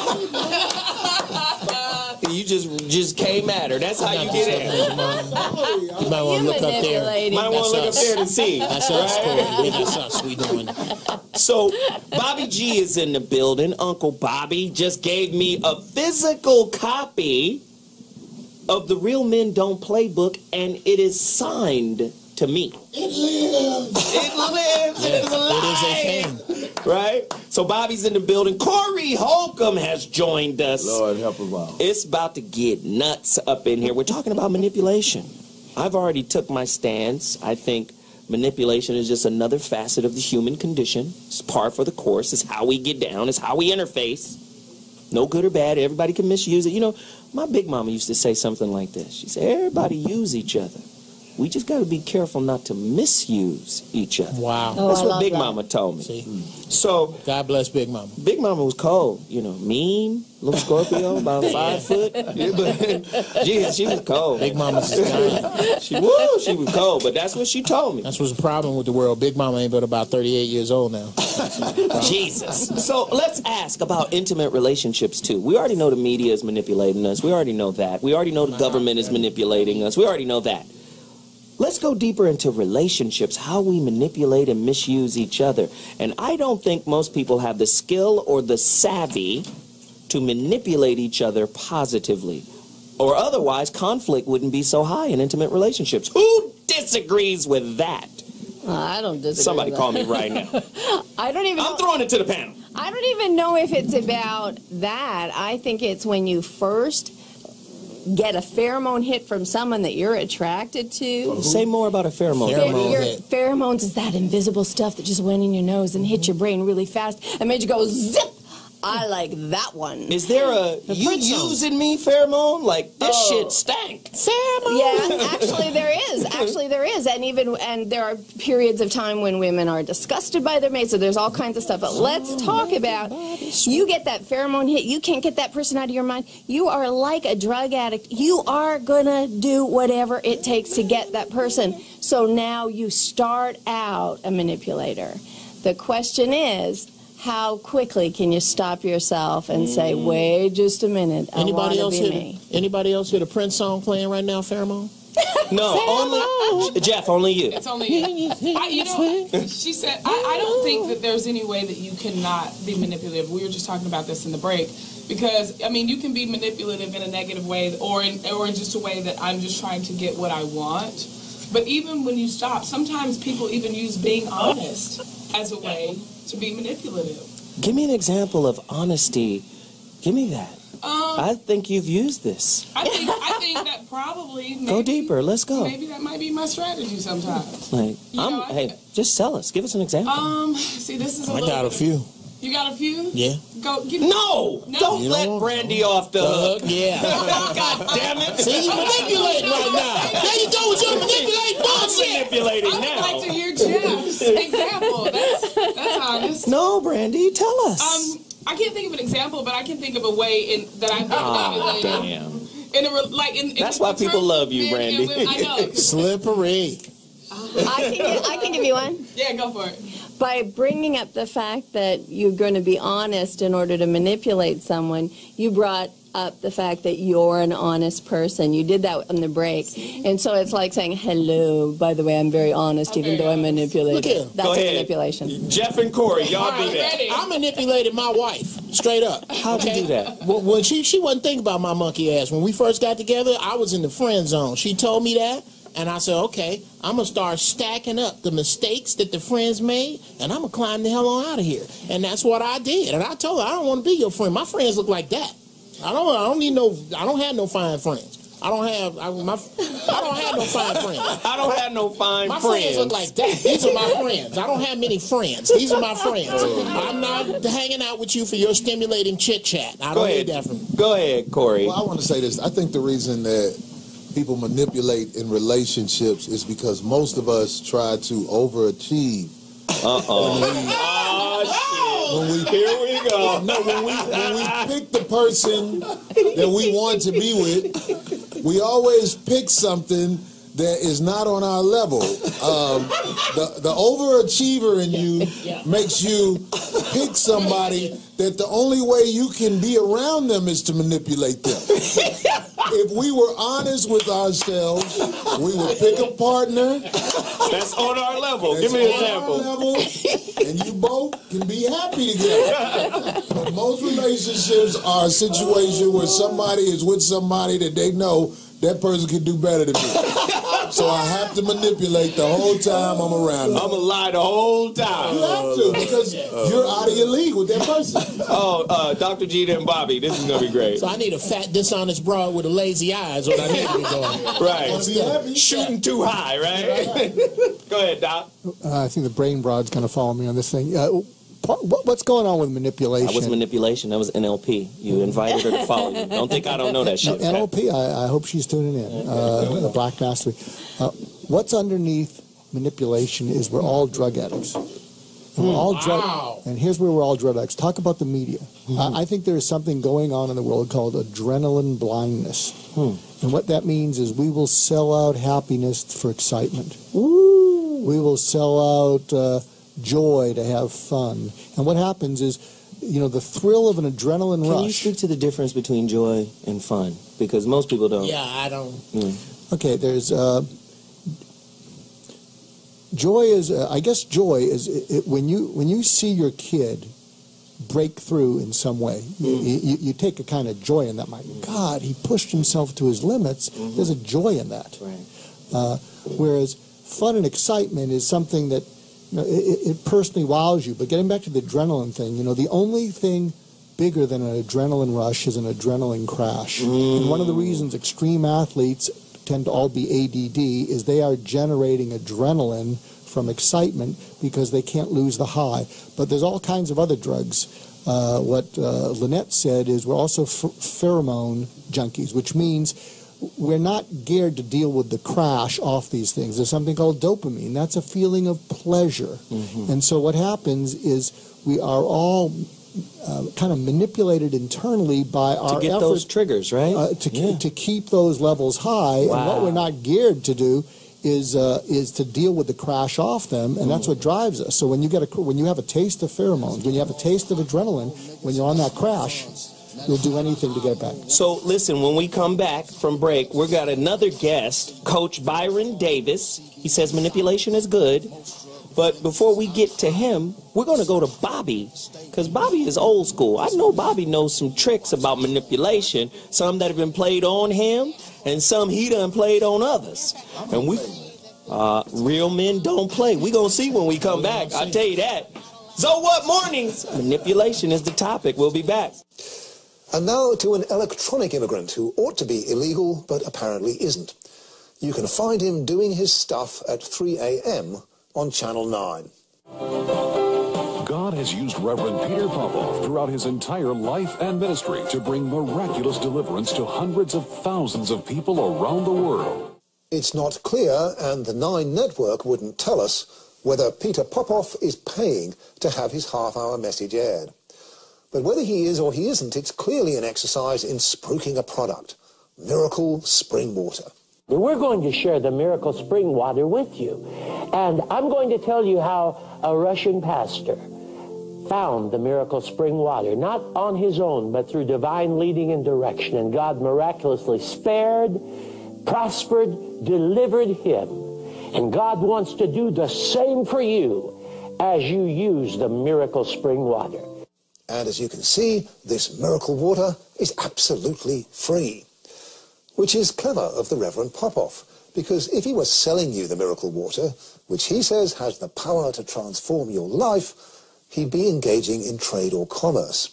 S1: You just came at her. That's how you get it.
S5: You might want to look up there.
S1: Might want to look up there to see.
S5: That's us, Corey. That's us. We doing it.
S1: So, Bobby G is in the building. Uncle Bobby just gave me a physical copy of the Real Men Don't Play book, and it is signed to me.
S11: It lives.
S1: It lives. It is alive.
S5: It is a thing.
S1: Right? So Bobby's in the building. Corey Holcomb has joined us.
S11: Lord help him out.
S1: It's about to get nuts up in here. We're talking about manipulation. I've already took my stance. I think manipulation is just another facet of the human condition. It's par for the course. It's how we get down. It's how we interface. No good or bad. Everybody can misuse it. My big mama used to say something like this. She said, everybody use each other. We just got to be careful not to misuse each other.
S5: Wow.
S1: That's what Big
S6: that.
S1: Mama told me.
S5: See?
S1: So,
S5: God bless Big Mama.
S1: Big Mama was cold. Mean, little Scorpio, about 5 foot. Yeah, but, geez, she was cold.
S5: Big Mama's dying.
S1: She was cold, but that's what she told me.
S5: That's what's the problem with the world. Big Mama ain't but about 38 years old now.
S1: Jesus. So let's ask about intimate relationships, too. We already know the media is manipulating us. We already know that. We already know the government is manipulating us. We already know that. Let's go deeper into relationships, how we manipulate and misuse each other. And I don't think most people have the skill or the savvy to manipulate each other positively. Or otherwise, conflict wouldn't be so high in intimate relationships. Who disagrees with that?
S6: I don't disagree.
S1: Somebody
S6: with
S1: call
S6: that.
S1: me right now.
S6: I'm
S1: throwing it to the panel.
S6: I don't even know if it's about that. I think it's when you first get a pheromone hit from someone that you're attracted to.
S1: Say more about a pheromone.
S6: Pheromones is that invisible stuff that just went in your nose and hit your brain really fast and made you go zip. I like that one.
S1: Is there a you using me pheromone? Like this shit stank. Pheromone.
S6: Yeah, actually there is. Actually, there is, and there are periods of time when women are disgusted by their mates. So there's all kinds of stuff. But let's talk about you get that pheromone hit. You can't get that person out of your mind. You are like a drug addict. You are gonna do whatever it takes to get that person. So now you start out a manipulator. The question is, how quickly can you stop yourself and say, wait just a minute,
S5: Anybody else
S6: be me?
S5: Anybody else hear the Prince song playing right now, Pheromone?
S1: No, only Jeff, only you.
S8: It's only you. She said, I don't think that there's any way that you cannot be manipulative. We were just talking about this in the break. Because, I mean, you can be manipulative in a negative way or in just a way that I'm just trying to get what I want. But even when you stop, sometimes people even use being honest as a way to be manipulative.
S1: Give me an example of honesty. Give me that. I think you've used this.
S8: I think that probably maybe,
S1: go deeper. Let's go.
S8: Maybe that might be my strategy sometimes.
S1: Like, hey, just tell us. Give us an example.
S8: See, this is.
S5: I got a few.
S8: You got a few?
S5: Yeah.
S8: Go.
S1: No! Don't let Brandy off the hook.
S5: Yeah.
S1: God damn it!
S5: See, you manipulating right now. There you go with your manipulating bullshit.
S1: I'm manipulating
S8: I
S1: now.
S8: would like to hear Jeff's example. That's honest.
S1: No, Brandy, tell us.
S8: I can't think of an example, but I can think of a way that I've been manipulated.
S1: That's why people love you, Brandy.
S8: I know.
S5: Slippery.
S6: I can give you one.
S8: Yeah, go for it.
S6: By bringing up the fact that you're going to be honest in order to manipulate someone, you brought up the fact that you're an honest person. You did that on the break. And so it's like saying, hello, by the way, I'm very honest, even though I manipulate.
S5: Look here.
S6: That's a manipulation.
S1: Jeff and Corey, y'all do that.
S5: I manipulated my wife, straight up.
S1: How'd you do that?
S5: Well, when she wasn't thinking about my monkey ass. When we first got together, I was in the friend zone. She told me that. And I said, okay, I'm going to start stacking up the mistakes that the friends made, and I'm going to climb the hell on out of here. And that's what I did. And I told her, I don't want to be your friend. My friends look like that. I don't have no fine friends. I don't have no fine friends.
S1: I don't have no fine
S5: my
S1: friends.
S5: My friends look like that. These are my friends. I don't have many friends. These are my friends. I'm not hanging out with you for your stimulating chit-chat. I don't need that from you.
S1: Go ahead, Corey.
S11: Well, I want to say this. I think the reason that people manipulate in relationships is because most of us try to overachieve.
S1: Here we go.
S11: No, when we pick the person that we want to be with, we always pick something that is not on our level. The overachiever in you makes you pick somebody that the only way you can be around them is to manipulate them. If we were honest with ourselves, we would pick a partner.
S1: That's on our level. Give me an example.
S11: Level, and you both can be happy together. But most relationships are a situation where somebody is with somebody that they know that person can do better than me. So I have to manipulate the whole time I'm around them.
S1: I'm going to lie the whole time.
S11: You have to, because you're out of your league with that person.
S1: Dr. Gita and Bobby, this is going to be great.
S5: So I need a fat, dishonest broad with a lazy eye is what I need to be doing.
S1: Right. Shooting too high, right? Go ahead, Doc.
S4: I think the brain broad's going to follow me on this thing. What's going on with manipulation?
S1: That was manipulation. That was NLP. You invited her to follow you. Don't think I don't know that shit.
S4: No, NLP, I hope she's tuning in. The Black Mastery. What's underneath manipulation is we're all drug addicts. And we're all and here's where we're all drug addicts. Talk about the media. I think there is something going on in the world called adrenaline blindness. And what that means is we will sell out happiness for excitement. We will sell out joy to have fun. And what happens is, the thrill of an adrenaline rush.
S1: Can you speak to the difference between joy and fun? Because most people don't.
S5: Yeah, I don't.
S4: Okay, there's joy is. I guess joy is when you see your kid break through in some way. You take a kind of joy in that. My God, he pushed himself to his limits. There's a joy in that.
S1: Right.
S4: Whereas fun and excitement is something that it personally wows you. But getting back to the adrenaline thing, the only thing bigger than an adrenaline rush is an adrenaline crash. And one of the reasons extreme athletes tend to all be ADD is they are generating adrenaline from excitement because they can't lose the high. But there's all kinds of other drugs. What Lynette said is we're also pheromone junkies, which means we're not geared to deal with the crash off these things. There's something called dopamine. That's a feeling of pleasure. And so what happens is we are all kind of manipulated internally by our
S1: to get
S4: efforts,
S1: those triggers, right?
S4: to keep those levels high. And what we're not geared to do is to deal with the crash off them, and that's what drives us. So when you have a taste of pheromones, when you have a taste of adrenaline, when you're on that crash, you'll do anything to get back.
S1: So listen, when we come back from break, we've got another guest, Coach Byron Davis. He says manipulation is good. But before we get to him, we're going to go to Bobby, because Bobby is old school. I know Bobby knows some tricks about manipulation, some that have been played on him, and some he done played on others. And real men don't play. We're going to see when we come back, I'll tell you that. So what mornings? Manipulation is the topic. We'll be back.
S12: And now to an electronic immigrant who ought to be illegal, but apparently isn't. You can find him doing his stuff at 3 a.m. on Channel 9.
S13: God has used Reverend Peter Popoff throughout his entire life and ministry to bring miraculous deliverance to hundreds of thousands of people around the world.
S12: It's not clear, and the 9 network wouldn't tell us, whether Peter Popoff is paying to have his half-hour message aired. But whether he is or he isn't, it's clearly an exercise in spruiking a product. Miracle Spring Water.
S14: We're going to share the Miracle Spring Water with you. And I'm going to tell you how a Russian pastor found the Miracle Spring Water, not on his own, but through divine leading and direction. And God miraculously spared, prospered, delivered him. And God wants to do the same for you as you use the Miracle Spring Water.
S12: And as you can see, this miracle water is absolutely free. Which is clever of the Reverend Popoff, because if he was selling you the miracle water, which he says has the power to transform your life, he'd be engaging in trade or commerce.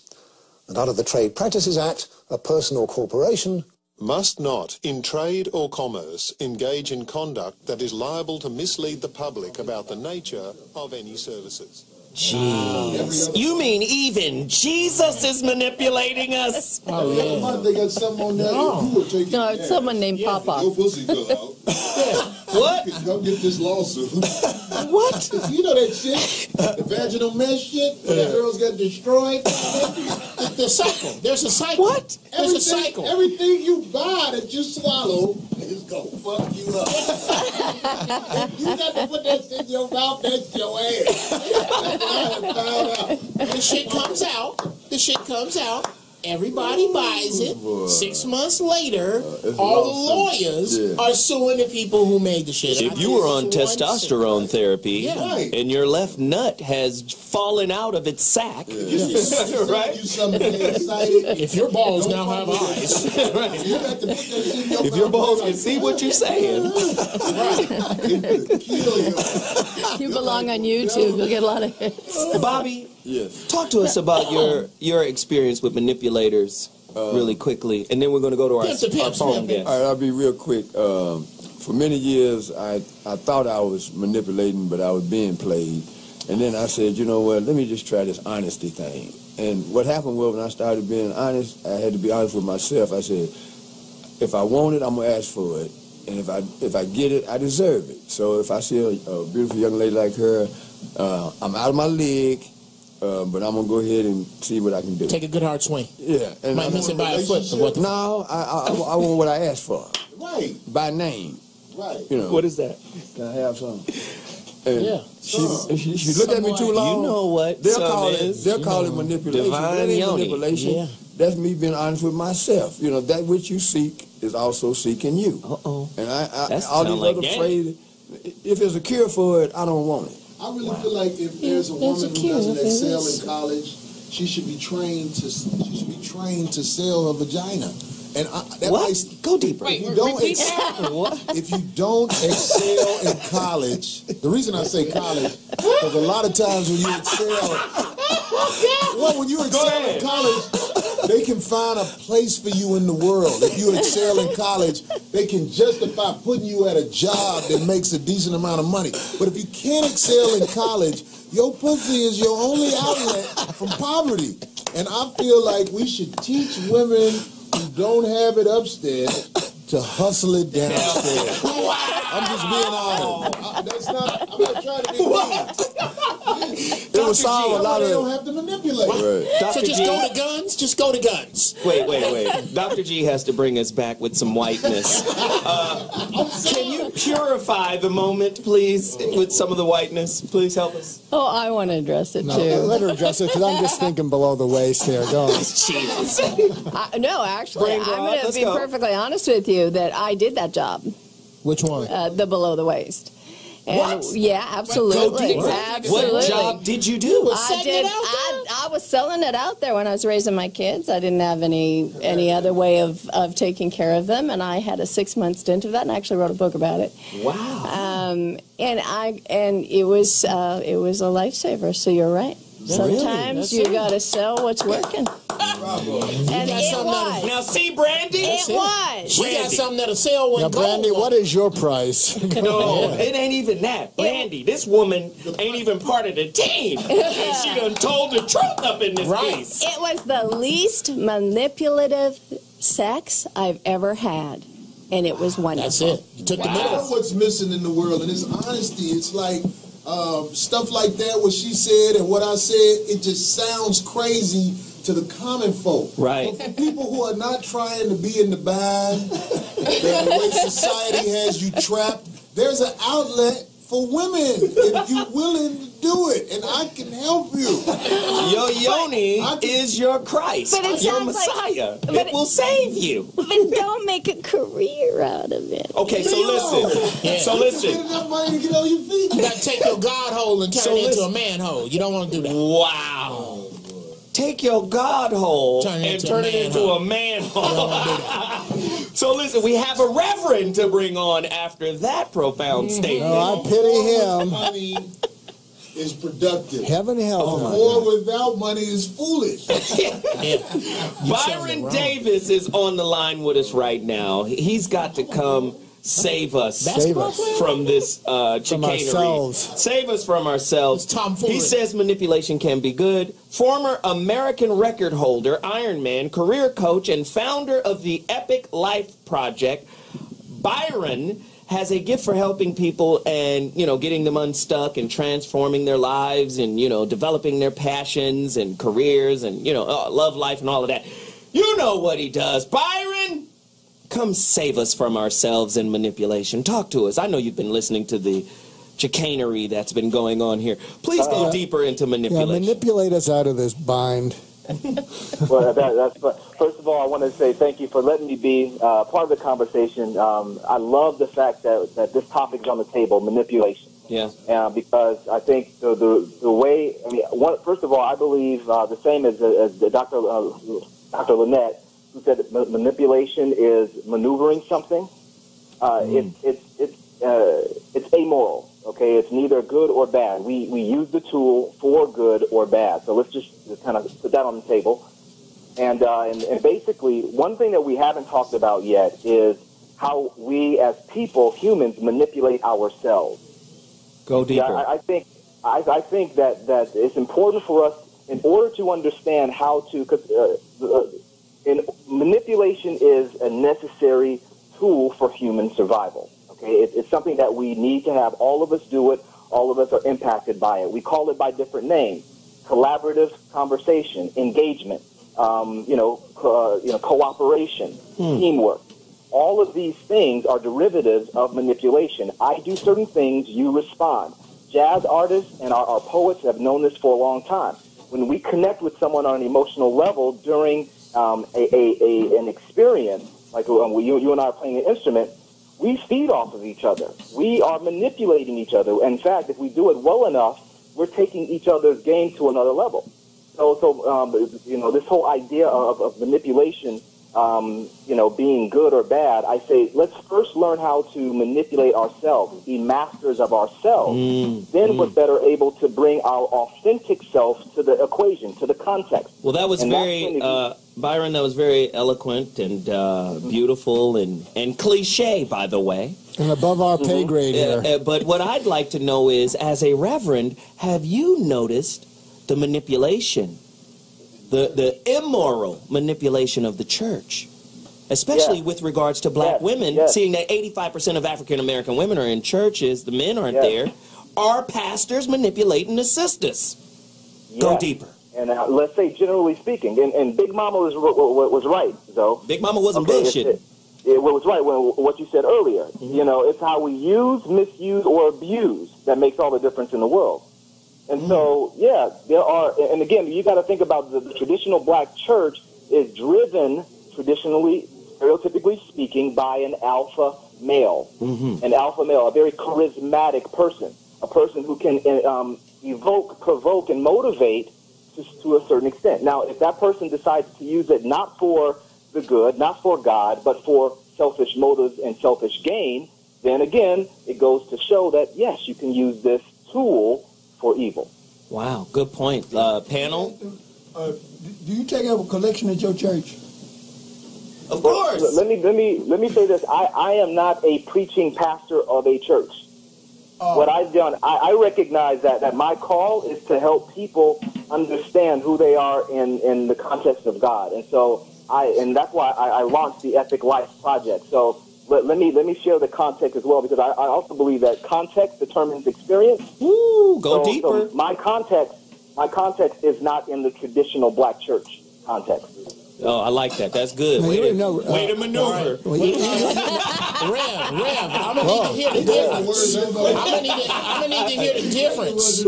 S12: And under the Trade Practices Act, a person or corporation
S15: must not, in trade or commerce, engage in conduct that is liable to mislead the public about the nature of any services.
S1: Jeez. You mean even Jesus is manipulating us?
S11: Oh, yeah. They got something on there.
S6: No, it's someone named Papa.
S11: Your pussy fell out.
S1: What?
S11: Go get this lawsuit.
S1: What?
S11: You know that shit? The vaginal mesh shit? Where the girls get destroyed?
S5: The cycle. There's a cycle.
S1: What?
S5: There's a cycle.
S11: Everything you buy that you swallow is going to fuck you up. You got to put that shit in your mouth, that's your ass.
S5: The shit comes out. The shit comes out. Everybody buys it. 6 months later, all the lawyers are suing the people who made the shit.
S1: If you were on testosterone therapy and your left nut has fallen out of its sack, right?
S5: If your balls now have eyes,
S1: if your balls can see what you're saying,
S6: You belong on YouTube. You'll get a lot of hits.
S1: Bobby, talk to us about your experience with manipulators really quickly, and then we're going to go to our phone guest.
S16: All right, I'll be real quick. For many years, I thought I was manipulating, but I was being played. And then I said, you know what, let me just try this honesty thing. And what happened was when I started being honest, I had to be honest with myself. I said, if I want it, I'm going to ask for it. And if I get it, I deserve it. So if I see a beautiful young lady like her, I'm out of my league, but I'm going to go ahead and see what I can do.
S5: Take a good hard swing.
S16: Yeah. And
S5: might miss it by a foot.
S16: No, I want what I asked for.
S11: Right.
S16: By name.
S11: Right.
S16: You know.
S1: What is that?
S16: Can I have some? And she looked at me too long.
S1: You know what?
S16: They'll call it manipulation.
S1: Divine
S16: manipulation.
S1: Yeah.
S16: That's me being honest with myself. You know, that which you seek is also seeking you. And I all these other phrases, if there's a cure for it, I don't want it.
S11: I really feel like if there's a woman who doesn't excel in college, she should be trained to sell her vagina. And
S1: Go deeper.
S11: If you don't if you don't excel in college, the reason I say college, because a lot of times when you excel, when you excel in college, they can find a place for you in the world. If you excel in college, they can justify putting you at a job that makes a decent amount of money. But if you can't excel in college, your pussy is your only outlet from poverty. And I feel like we should teach women who don't have it upstairs to hustle it downstairs. I'm just being honest. I'm not trying to be mean.
S2: It would solve a lot
S11: They
S2: of.
S11: don't have to manipulate.
S2: Right.
S5: So just go to guns. Just go to guns.
S1: Wait. Dr. G has to bring us back with some whiteness. Can you purify the moment, please, with some of the whiteness? Please help us.
S6: Oh, I want to address it
S4: No,
S6: too.
S4: let her address it because I'm just thinking below the waist here. Go on.
S1: Jesus.
S6: No, actually,
S1: Brain
S6: I'm
S1: broth,
S6: going to
S1: let's
S6: be
S1: go.
S6: perfectly honest with you that I did that job,
S5: Which one?
S6: the below the waist. And
S5: What?
S6: Yeah, absolutely. Absolutely.
S1: What job did you do?
S6: I was selling it out there when I was raising my kids. I didn't have any other way of taking care of them, and I had a 6-month stint of that, and I actually wrote a book about it.
S1: Wow.
S6: And it was a lifesaver. So you're right. Sometimes you got to sell what's working. And it was.
S1: Now, see, Brandy?
S6: It was.
S5: She got something that'll sell when
S4: Now, Brandy, what is your price?
S1: No, it ain't even that. Brandy, this woman ain't even part of the team. And she done told the truth up in this piece.
S6: It was the least manipulative sex I've ever had. And it was wonderful.
S5: That's it. You took the
S11: You
S5: middle.
S11: know what's missing in the world, and it's honesty. It's like stuff like that, what she said and what I said, it just sounds crazy to the common folk.
S1: Right.
S11: But for people who are not trying to be in the bind, the way society has you trapped, there's an outlet for women if you're willing to do it, and I can help you.
S1: Your yoni is your Christ,
S6: But it
S1: your
S6: sounds like-
S1: Messiah.
S6: but
S1: it will save you.
S6: But don't make a career out of it.
S1: Okay, so listen.
S5: Yeah.
S1: So
S11: Get
S1: listen.
S11: enough money to get on your feet.
S5: You got to take your God hole and turn
S1: So
S5: it into a
S1: listen.
S5: man hole. You don't want to do that.
S1: Wow. Take your God hole
S5: Turn it
S1: and
S5: into
S1: turn
S5: a
S1: it
S5: man
S1: into
S5: hole.
S1: a man hole. So listen, we have a reverend to bring on after that profound statement.
S4: No, I pity him.
S11: Money is productive.
S4: Heaven help him.
S11: War without money is foolish.
S1: Byron Davis is on the line with us right now. He's got to come save us,
S4: Save us.
S1: from this chicanery.
S4: ourselves.
S1: Save us from ourselves.
S5: It's tomfoolery.
S1: He says manipulation can be good. Former American record holder, Ironman, career coach, and founder of the Epic Life Project, Byron has a gift for helping people and, getting them unstuck and transforming their lives and, developing their passions and careers and, love life and all of that. You know what he does. Byron, come save us from ourselves and manipulation. Talk to us. I know you've been listening to the chicanery that's been going on here. Please go deeper into
S4: Yeah,
S1: manipulation.
S4: manipulate us out of this bind.
S17: Well, first of all, I want to say thank you for letting me be part of the conversation. I love the fact that this topic is on the table, manipulation.
S1: Yeah.
S17: Because I think the way, first of all, I believe the same as Dr. Lynette, who said that manipulation is maneuvering something. It's amoral. Okay, it's neither good or bad. We use the tool for good or bad. So let's just kind of put that on the table. And basically, one thing that we haven't talked about yet is how we as people, humans, manipulate ourselves.
S1: Go deeper.
S17: Yeah, I think that it's important for us in order to understand how to, because manipulation is a necessary tool for human survival. Okay, it's something that we need to have. All of us do it. All of us are impacted by it. We call it by different names: collaborative conversation, engagement, cooperation, teamwork. All of these things are derivatives of manipulation. I do certain things, you respond. Jazz artists and our poets have known this for a long time. When we connect with someone on an emotional level during an experience, like you and I are playing an instrument, we feed off of each other. We are manipulating each other. In fact, if we do it well enough, we're taking each other's game to another level. So this whole idea of manipulation, being good or bad, I say let's first learn how to manipulate ourselves, be masters of ourselves. Then we're better able to bring our authentic self to the equation, to the context.
S1: Well, that was Byron, that was very eloquent and beautiful and cliche, by the way.
S4: And above our pay grade here.
S1: But what I'd like to know is, as a reverend, have you noticed the manipulation, the immoral manipulation of the church? especially
S17: Yes.
S1: with regards to black
S17: Yes,
S1: women,
S17: yes.
S1: seeing that 85% of African American women are in churches, the men aren't
S17: Yes.
S1: there. Are pastors manipulating the sisters? Go
S17: Yes.
S1: deeper.
S17: And let's say, generally speaking, and Big Mama was right, though.
S1: Big Mama wasn't
S17: Okay,
S1: bullshitting.
S17: It was right when what you said earlier.
S1: Mm-hmm.
S17: You know, it's how we use, misuse, or abuse that makes all the difference in the world. And so, yeah, there are, and again, you got to think about the traditional black church is driven, traditionally, stereotypically speaking, by an alpha male.
S1: Mm-hmm.
S17: An alpha male, a very charismatic person, a person who can evoke, provoke, and motivate to a certain extent. Now, if that person decides to use it not for the good, not for God, but for selfish motives and selfish gain, then again, it goes to show that, yes, you can use this tool for evil.
S1: Wow, good point. Panel?
S18: Do you take up a collection at your church?
S1: Of course.
S17: Let me say this. I am not a preaching pastor of a church. What I've done, I recognize that my call is to help people understand who they are in the context of God. And so that's why I launched the Epic Life Project. So let me share the context as well, because I also believe that context determines experience.
S1: Ooh, go deeper.
S17: So my context is not in the traditional black church context.
S1: Oh, I like that. That's good. Way to maneuver.
S5: Rev, I'm gonna need to hear the difference. I'm gonna need to hear the difference.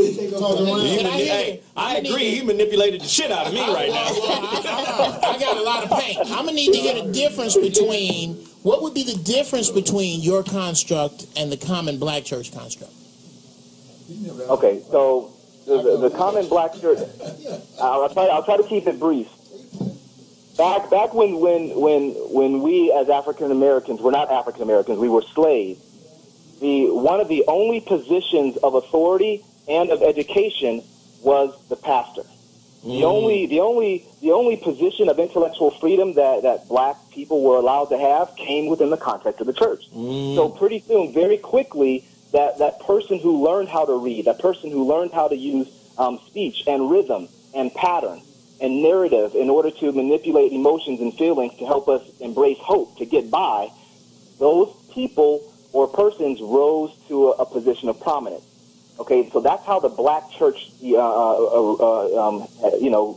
S1: I agree. He manipulated the shit out of me right now.
S5: I got a lot of pain. I'm gonna need to hear the difference between what would be the difference between your construct and the common black church construct.
S17: Okay, so the common black church. I'll try to keep it brief. Back when we as African Americans were not African Americans, we were slaves. One of the only positions of authority and of education was the pastor. The only position of intellectual freedom that black people were allowed to have came within the context of the church. So pretty soon, very quickly, that person who learned how to read, that person who learned how to use speech and rhythm and pattern and narrative in order to manipulate emotions and feelings to help us embrace hope, to get by, those people or persons rose to a position of prominence. Okay, so that's how the black church,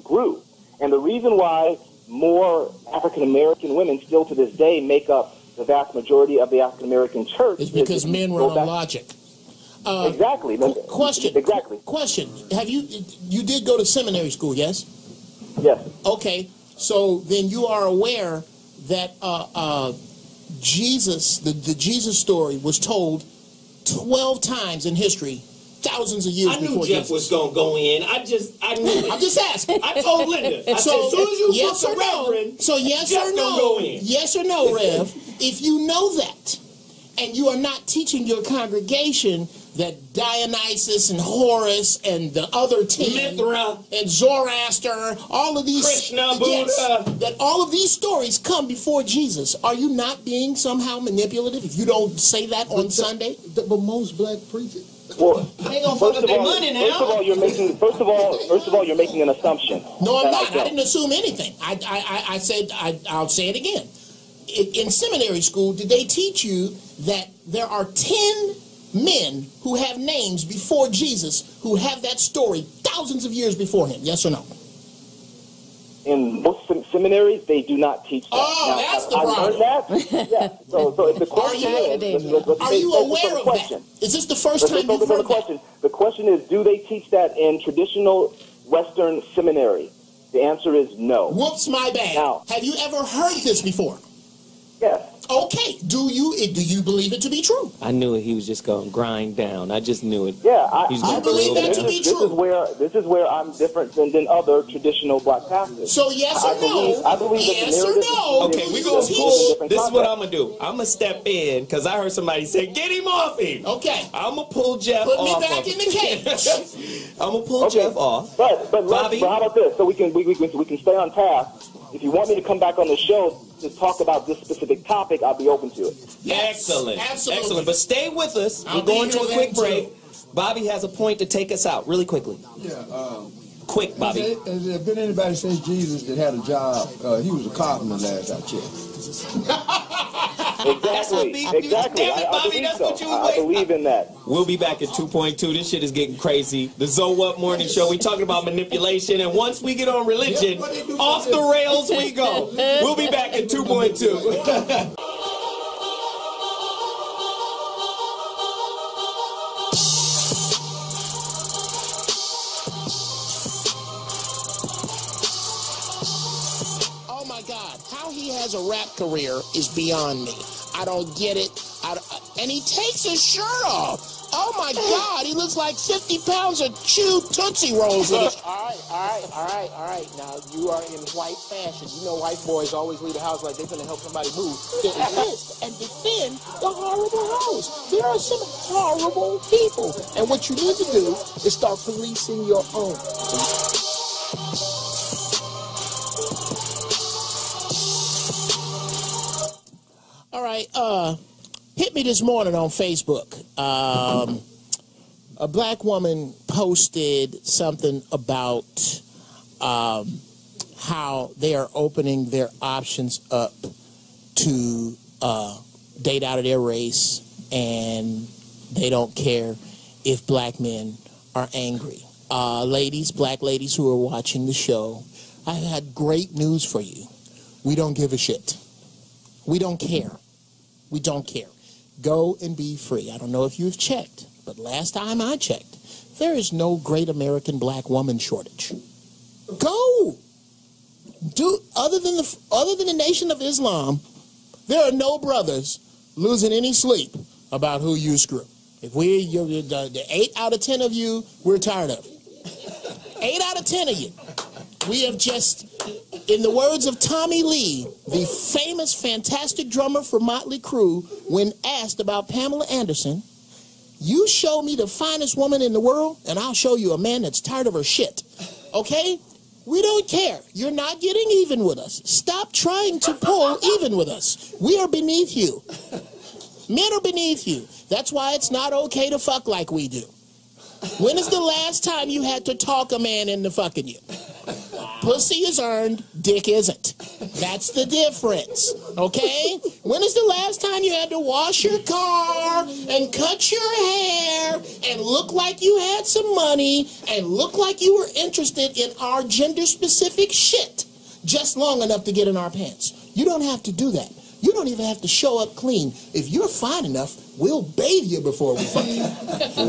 S17: grew. And the reason why more African American women still to this day make up the vast majority of the African American church
S5: is because men run on logic.
S17: Exactly.
S5: Question.
S17: Exactly.
S5: Question. You did go to seminary school? Yes.
S17: Yes.
S5: Okay, so then you are aware that Jesus, the Jesus story, was told 12 times in history, thousands of years
S1: I knew
S5: before
S1: Jeff
S5: Jesus.
S1: was going to go in. I knew it.
S5: I'm just asking.
S1: I told Linda. I said, as soon as you
S5: yes
S1: put
S5: or
S1: the
S5: no,
S1: reverend,
S5: so yes
S1: Jeff's
S5: or
S1: gonna
S5: no,
S1: go in.
S5: yes or no, Rev, if you know that, and you are not teaching your congregation that Dionysus and Horus and the other 10
S1: Mithra
S5: and Zoroaster, all of these
S1: Krishna,
S5: yes,
S1: Buddha,
S5: that all of these stories come before Jesus. Are you not being somehow manipulative if you don't say that on Sunday?
S18: But most black preachers.
S17: Well,
S1: they gonna fuck up their money now.
S17: First of all, you're making an assumption.
S5: No, I'm
S17: that
S5: not. I
S17: don't.
S5: didn't assume anything. I said I'll say it again. In seminary school, did they teach you that there are 10 men who have names before Jesus who have that story thousands of years before him? Yes or no?
S17: In most seminaries, they do not teach that.
S5: Oh,
S17: now,
S5: that's the
S17: I
S5: problem.
S17: Learned that. Yes. So if the question
S5: Are you aware of that? Is this the first time you've heard that?
S17: The question is, do they teach that in traditional Western seminary? The answer is no.
S5: Whoops, my bad.
S17: Now,
S5: have you ever heard this before?
S17: Yes.
S5: Okay. Do you believe it to be true?
S1: I knew it. He was just going to grind down. I just knew it.
S17: Yeah,
S5: I believe that to be true.
S17: This is where I'm different than other traditional black pastors.
S5: So yes or no?
S17: I believe
S5: yes or no?
S1: Okay, we're going to pull. This is what I'm going to do. I'm going to step in because I heard somebody say, get him off him.
S5: Okay.
S1: I'm going to pull Jeff
S5: Put
S1: off.
S5: me back in the cage.
S17: I'm
S1: going to pull Jeff off.
S17: But
S1: Bobby?
S17: how about this? So we can stay on task. If you want me to come back on the show to talk about this specific topic, I'll be open to it.
S5: Yes,
S1: Excellent.
S5: absolutely.
S1: Excellent. But stay with us.
S5: I'll
S1: We're going
S5: be
S1: to a
S5: here
S1: quick
S5: then,
S1: break. Bobby has a point to take us out really quickly.
S18: Yeah.
S1: Quick, Bobby.
S18: Has there been anybody since Jesus that had a job? He was a carpenter last I checked.
S17: Exactly. Exactly.
S1: Damn it, Bobby, that's what you was
S17: I believe in that.
S1: We'll be back at 2.2. This shit is getting crazy. The Zoe Up Morning Show. We talking about manipulation, and once we get on religion, off the rails we go. We'll be back at 2.2.
S5: He has a rap career is beyond me. I don't get it. And he takes his shirt off. Oh my God, he looks like 50 pounds of chewed Tootsie Rolls. All right. Now you are in white fashion. You know white boys always leave the house like they're gonna help somebody move. Resist and defend the horrible house. There are some horrible people. And what you need to do is start policing your own. All right, hit me this morning on Facebook. A black woman posted something about how they are opening their options up to date out of their race, and they don't care if black men are angry. Ladies, black ladies who are watching the show, I had great news for you. We don't give a shit. We don't care. We don't care. Go and be free. I don't know if you've checked, but last time I checked, there is no great American black woman shortage. Go. Other than the Nation of Islam, there are no brothers losing any sleep about who you screw. If the 8 out of 10 of you, we're tired of. 8 out of 10 of you. We have just, in the words of Tommy Lee, the famous, fantastic drummer for Motley Crue, when asked about Pamela Anderson, you show me the finest woman in the world, and I'll show you a man that's tired of her shit. Okay? We don't care. You're not getting even with us. Stop trying to pull even with us. We are beneath you. Men are beneath you. That's why it's not okay to fuck like we do. When is the last time you had to talk a man into fucking you? Pussy is earned, dick isn't. That's the difference, okay? When is the last time you had to wash your car and cut your hair and look like you had some money and look like you were interested in our gender-specific shit just long enough to get in our pants? You don't have to do that. You don't even have to show up clean. If you're fine enough, we'll bathe you before we fuck you.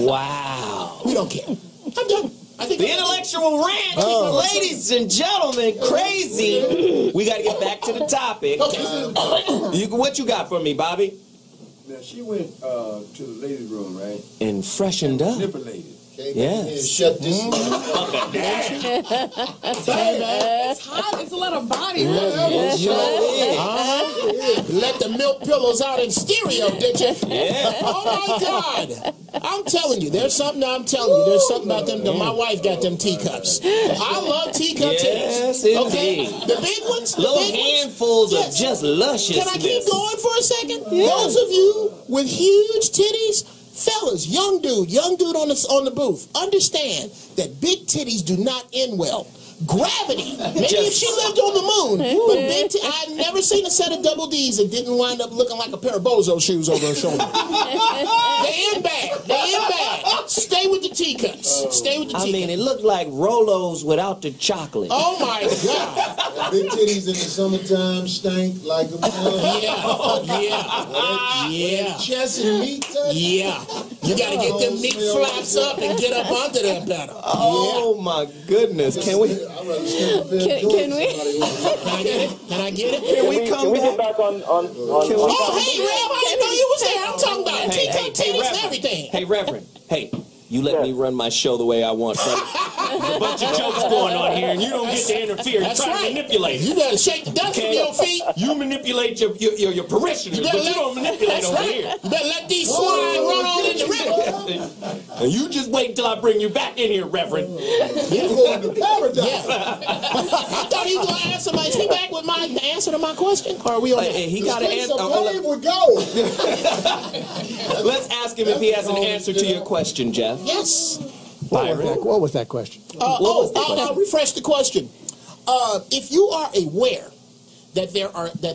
S1: Wow.
S5: We don't care. I'm done.
S1: The intellectual rant, ladies and gentlemen, crazy. We got to get back to the topic. Okay. What you got for me, Bobby?
S16: Now, she went to the ladies' room, right?
S1: And freshened up.
S16: Manipulated.
S1: Yes.
S11: Shut this
S8: It's hot. It's a lot of body.
S5: Let the milk pillows out in stereo, did you?
S1: Yeah.
S5: Oh my God! I'm telling you, there's something about them. My wife got them teacups. I love teacup
S1: Yes,
S5: titties. Okay,
S1: indeed.
S5: the big ones,
S1: Little handfuls of just lusciousness.
S5: Can I keep going for a second? Those of you with huge titties. Fellas, young dude on the booth, understand that big titties do not end well. Gravity. Maybe if she lived on the moon, but I've never seen a set of double D's that didn't wind up looking like a pair of Bozo shoes over her shoulder. They end bad. Stay with the teacups. Stay with the teacups.
S1: I mean, it looked like Rolos without the chocolate.
S5: Oh my God.
S11: Big titties in the summertime stink like a
S5: Yeah.
S11: Chest and meat touch.
S5: Yeah. You gotta get them meat flaps up and get up under that better.
S1: Oh my goodness. Can we?
S6: Can we?
S5: Can I get it?
S1: Can we come
S17: get back on
S5: hey, Rev, I didn't know you was there. I'm talking about teacup titties and everything.
S1: Hey, Reverend. Hey, you let me run my show the way I want, brother. There's a bunch of jokes going on here, and you don't get to interfere. You try to manipulate.
S5: You better shake the dust from your feet.
S1: You manipulate your parishioners, but you don't manipulate over here.
S5: You better let these swine run on in the river.
S1: And you just wait until I bring you back in here, Reverend.
S11: You're going to paradise.
S5: I thought he was going to answer my... Is he back with my answer to my question? Or are we on
S1: he got an answer.
S11: Go.
S1: Let's ask him if he has an answer to your question, Jeff.
S5: Yes.
S4: What was that question?
S5: I'll refresh the question. If you are aware that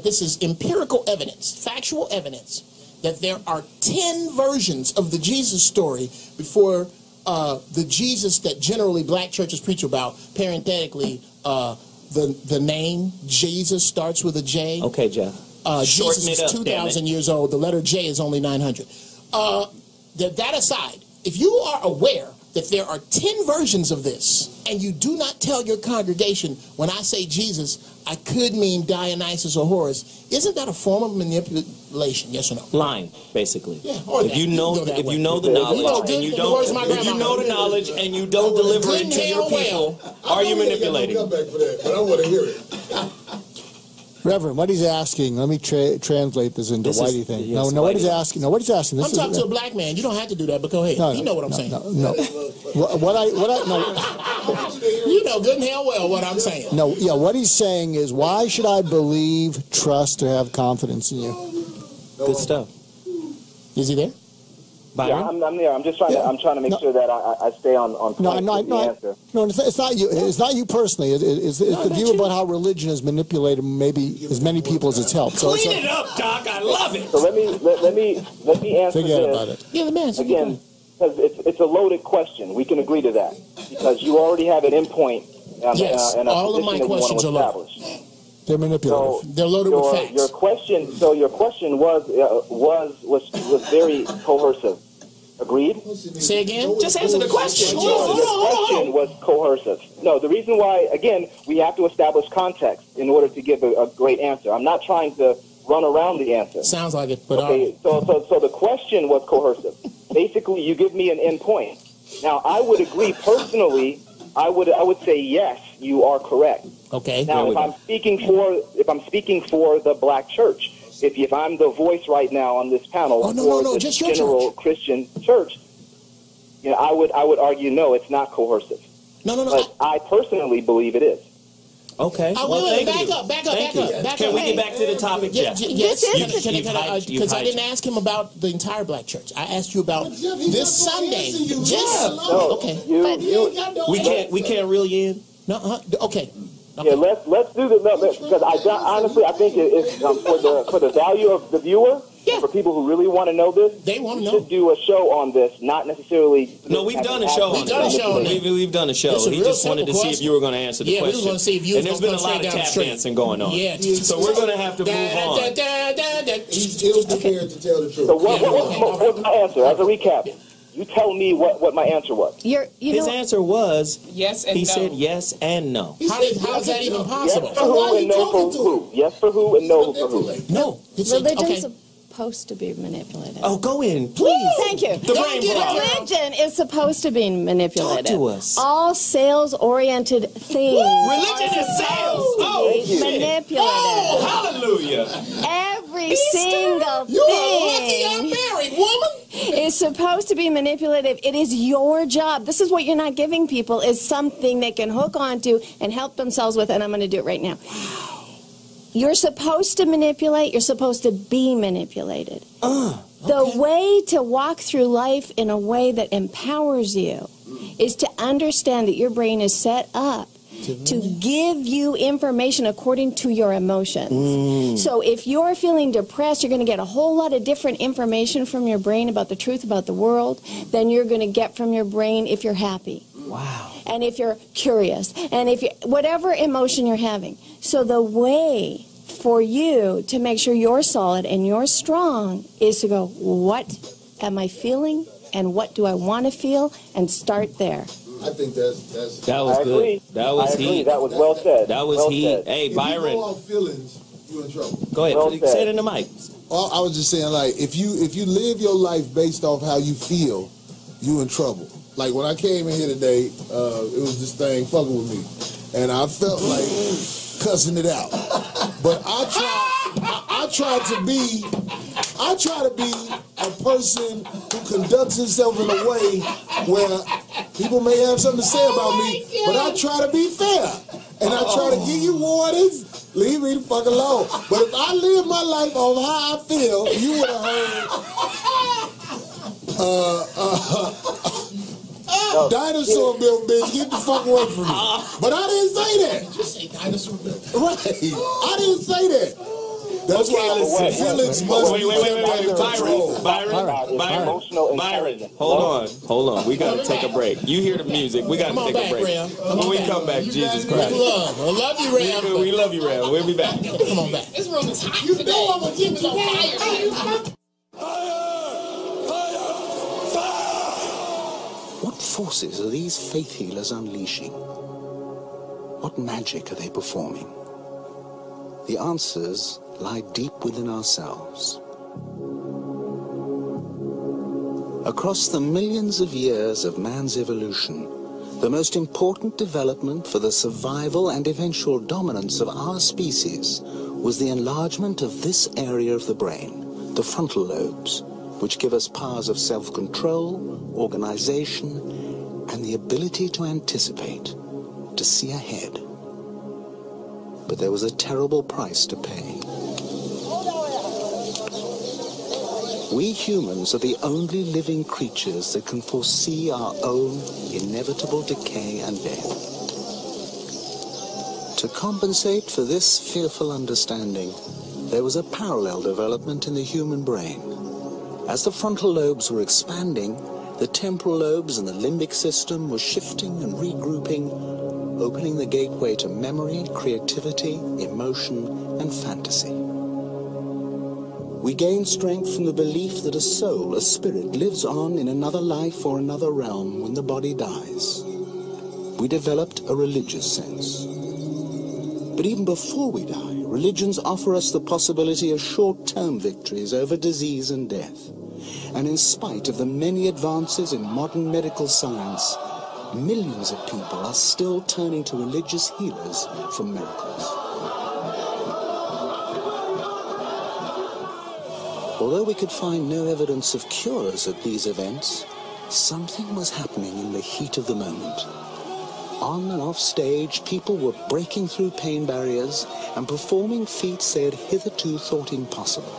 S5: this is empirical evidence, factual evidence, that there are 10 versions of the Jesus story before the Jesus that generally black churches preach about, parenthetically, the name Jesus starts with a J.
S1: Okay, Jeff.
S5: Jesus is 2,000 years old. The letter J is only 900. That aside, if you are aware that there are 10 versions of this, and you do not tell your congregation, when I say Jesus, I could mean Dionysus or Horus, isn't that a form of manipulation? Yes or no?
S1: Lying, basically.
S5: Yeah,
S1: if you know the knowledge and you don't deliver it to your people, are you manipulating?
S11: But I want to hear it.
S4: Reverend, what he's asking, let me translate this into Whitey thing.
S1: Yes,
S4: what he's asking. No, what he's asking.
S5: I'm talking to a black man. You don't have to do that, but go ahead. You know what I'm saying.
S4: No.
S5: You know good and hell well what I'm saying.
S4: No, yeah, what he's saying is, why should I believe, trust, or have confidence in you?
S1: Good stuff.
S4: Is he there?
S17: Yeah, I'm there. I'm just trying to make sure that I stay on point with the answer.
S4: No, it's not you. It's not you personally. It's the view about how religion has manipulated maybe as many people as it's helped. So
S1: Clean it up, Doc. I love it.
S17: So let me answer
S4: Forget
S17: this.
S4: about it.
S5: Yeah, let me answer
S17: again, because it's a loaded question. We can agree to that because you already have an endpoint.
S5: Yes, all of my questions are loaded.
S4: They're manipulative.
S5: They're loaded with facts.
S17: Your question was very coercive. Agreed?
S5: Say again?
S17: Just answer the question. Your question was coercive. No, the reason why, again, we have to establish context in order to give a great answer. I'm not trying to run around the answer.
S5: Sounds like it, but
S17: okay. So the question was coercive. Basically, you give me an end point. Now, I would agree personally. I would say yes, you are correct.
S5: Okay.
S17: Now, if I'm speaking for the black church, if I'm the voice right now on this panel for the
S5: just your
S17: general Christian church, I would argue no, it's not coercive.
S5: No.
S17: But I personally believe it is.
S1: Okay.
S5: Back up.
S1: Can we get back to the topic, Jeff?
S5: Yes. Because I didn't ask him about the entire black church. I asked you about this Sunday.
S1: We can't reel you in.
S5: No. Okay.
S17: Yeah, let's do the because I think it's for the value of the viewer. Yeah. For people who really want to know this,
S5: they want to know.
S17: Should do a show on this, not necessarily.
S1: No, we've done a show on it. We've done a show. He just wanted to see if you were going to answer the question.
S5: We were going to see if you.
S1: And there's been a lot of tap dancing going on.
S5: Yeah.
S1: So we're going to have to move on.
S11: He's ill prepared to tell the truth.
S17: So what's my answer? As a recap, you tell me what my answer was.
S1: His answer was
S8: yes and no.
S1: He said yes and no.
S5: How is that even possible?
S17: Yes for who and no for who? Yes for who and no for who?
S5: No.
S6: Religion's supposed to be manipulated.
S1: Oh, go in, please.
S6: Thank you. Religion is supposed to be manipulated.
S1: Talk to us.
S6: All sales-oriented things.
S1: Religion is sales. Oh,
S6: manipulated.
S1: Oh, hallelujah.
S6: Every single thing.
S5: You are lucky I'm married, woman.
S6: Is supposed to be manipulative. It is your job. This is what you're not giving people, is something they can hook onto and help themselves with, and I'm going to do it right now. You're supposed to manipulate. You're supposed to be manipulated. The way to walk through life in a way that empowers you is to understand that your brain is set up to give you information according to your emotions. So if you're feeling depressed, you're going to get a whole lot of different information from your brain about the truth about the world than you're going to get from your brain if you're happy.
S1: Wow.
S6: And if you're curious, and if you whatever emotion you're having. So the way for you to make sure you're solid and you're strong is to go, what am I feeling and what do I want to feel, and start there.
S11: I think that's
S1: that was good. That was heat.
S17: That was well said.
S1: That was heat. Hey, Byron.
S11: If you go off feelings, you're in trouble.
S1: Go ahead. Say it in the mic.
S11: Well, I was just saying, like, if you live your life based off how you feel, you in trouble. Like when I came in here today, it was this thing fucking with me, and I felt like cussing it out. But I try to be a person who conducts himself in a way where people may have something to say about me, but I try to be fair. And I try to give you warnings, leave me the fuck alone. But if I live my life on how I feel, you would have heard Dinosaur built bitch, get the fuck away from me. But I didn't say that.
S5: Just say dinosaur built.
S11: Right. I didn't say that. That's why Felix must be
S1: Byron, hold on. We got to take a break. You hear the music. We got to take a break. When we come back, Jesus Christ.
S5: I love you, Ram.
S1: We love you, Ram. We'll be back.
S5: Come on back.
S8: This room is hot
S5: You
S8: today.
S5: know I'm going to keep it on fire.
S19: What forces are these faith healers unleashing? What magic are they performing? The answers lie deep within ourselves. Across the millions of years of man's evolution, the most important development for the survival and eventual dominance of our species was the enlargement of this area of the brain, the frontal lobes, which give us powers of self-control, organization, and the ability to anticipate, to see ahead. But there was a terrible price to pay. We humans are the only living creatures that can foresee our own inevitable decay and death. To compensate for this fearful understanding, there was a parallel development in the human brain. As the frontal lobes were expanding, the temporal lobes and the limbic system were shifting and regrouping, opening the gateway to memory, creativity, emotion, and fantasy. We gain strength from the belief that a soul, a spirit, lives on in another life or another realm when the body dies. We developed a religious sense. But even before we die, religions offer us the possibility of short-term victories over disease and death. And in spite of the many advances in modern medical science, millions of people are still turning to religious healers for miracles. Although we could find no evidence of cures at these events, something was happening in the heat of the moment. On and off stage, people were breaking through pain barriers and performing feats they had hitherto thought impossible.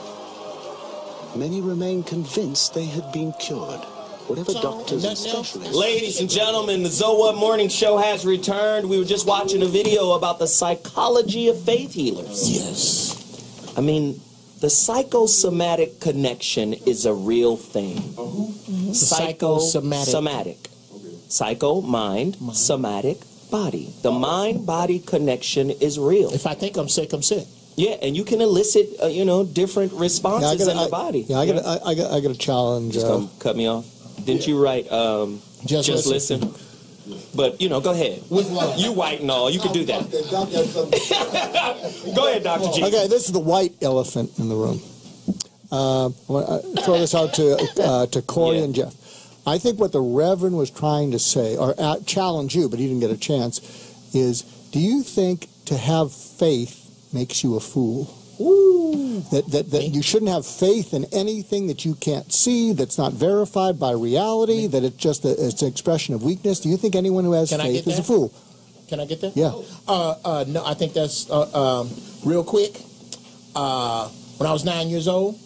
S19: Many remained convinced they had been cured. Whatever doctors and specialists...
S1: Ladies and gentlemen, the Zoa Morning Show has returned. We were just watching a video about the psychology of faith healers.
S5: Yes.
S1: I mean, the psychosomatic connection is a real thing. Psychosomatic. Psycho, mind, somatic, body. The mind-body connection is real.
S5: If I think I'm sick, I'm sick.
S1: Yeah, and you can elicit, different responses in the body.
S4: Yeah, I got a challenge.
S1: Just don't cut me off. Didn't you write Just Listen? But, go ahead. You white and all. You can do that. Go ahead, Dr. G.
S4: Okay, this is the white elephant in the room. I want to throw this out to Corey and Jeff. I think what the Reverend was trying to say, or challenge you, but he didn't get a chance, is do you think to have faith makes you a fool? Ooh. That you shouldn't have faith in anything that you can't see, that's not verified by reality, that it's just it's an expression of weakness. Do you think anyone who has faith is a fool?
S5: Can I get that?
S4: Yeah.
S5: No, I think that's real quick. When I was 9 years old,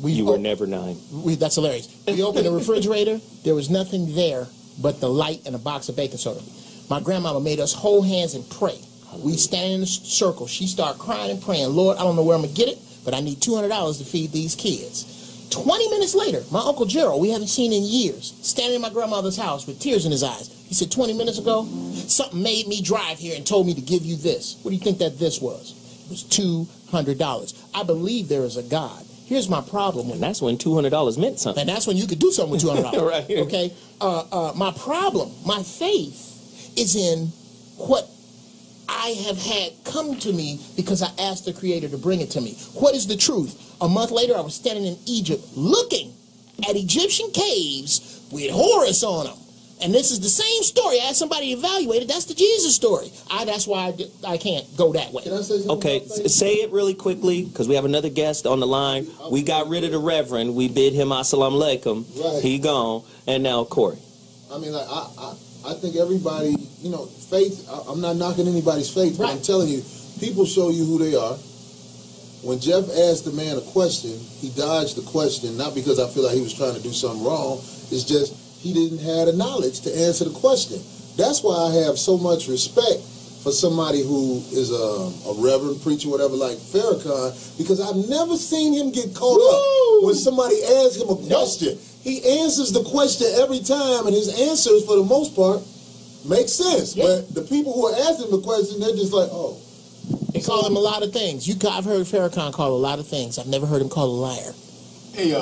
S1: you were never 9.
S5: That's hilarious. We opened the refrigerator. There was nothing there but the light and a box of baking soda. My grandmama made us hold hands and pray. We stand in a circle. She started crying and praying, Lord, I don't know where I'm going to get it, but I need $200 to feed these kids. 20 minutes later, my Uncle Gerald, we haven't seen in years, standing in my grandmother's house with tears in his eyes. He said, 20 minutes ago, something made me drive here and told me to give you this. What do you think that this was? It was $200. I believe there is a God. Here's my problem.
S1: And that's when $200 meant something.
S5: And that's when you could do something with $200.
S1: Right here.
S5: Okay? My problem, my faith, is in what I have had come to me because I asked the Creator to bring it to me. What is the truth? A month later, I was standing in Egypt looking at Egyptian caves with Horus on them. And this is the same story. I had somebody evaluate it. That's the Jesus story. That's why I can't go that way.
S11: Can I say something?
S1: Okay, say it really quickly because we have another guest on the line. We got rid of the Reverend. We bid him assalamu alaikum.
S11: Right.
S1: He gone. And now Corey.
S11: I mean, I think everybody, faith, I'm not knocking anybody's faith, but I'm telling you, people show you who they are. When Jeff asked the man a question, he dodged the question, not because I feel like he was trying to do something wrong. It's just he didn't have the knowledge to answer the question. That's why I have so much respect for somebody who is a reverend preacher, whatever, like Farrakhan, because I've never seen him get caught up when somebody asks him a question. He answers the question every time, and his answers, for the most part, make sense. But the people who are asking the question, they're just like, oh.
S5: They call him a lot of things. I've heard Farrakhan call a lot of things. I've never heard him call a liar.
S16: Hey,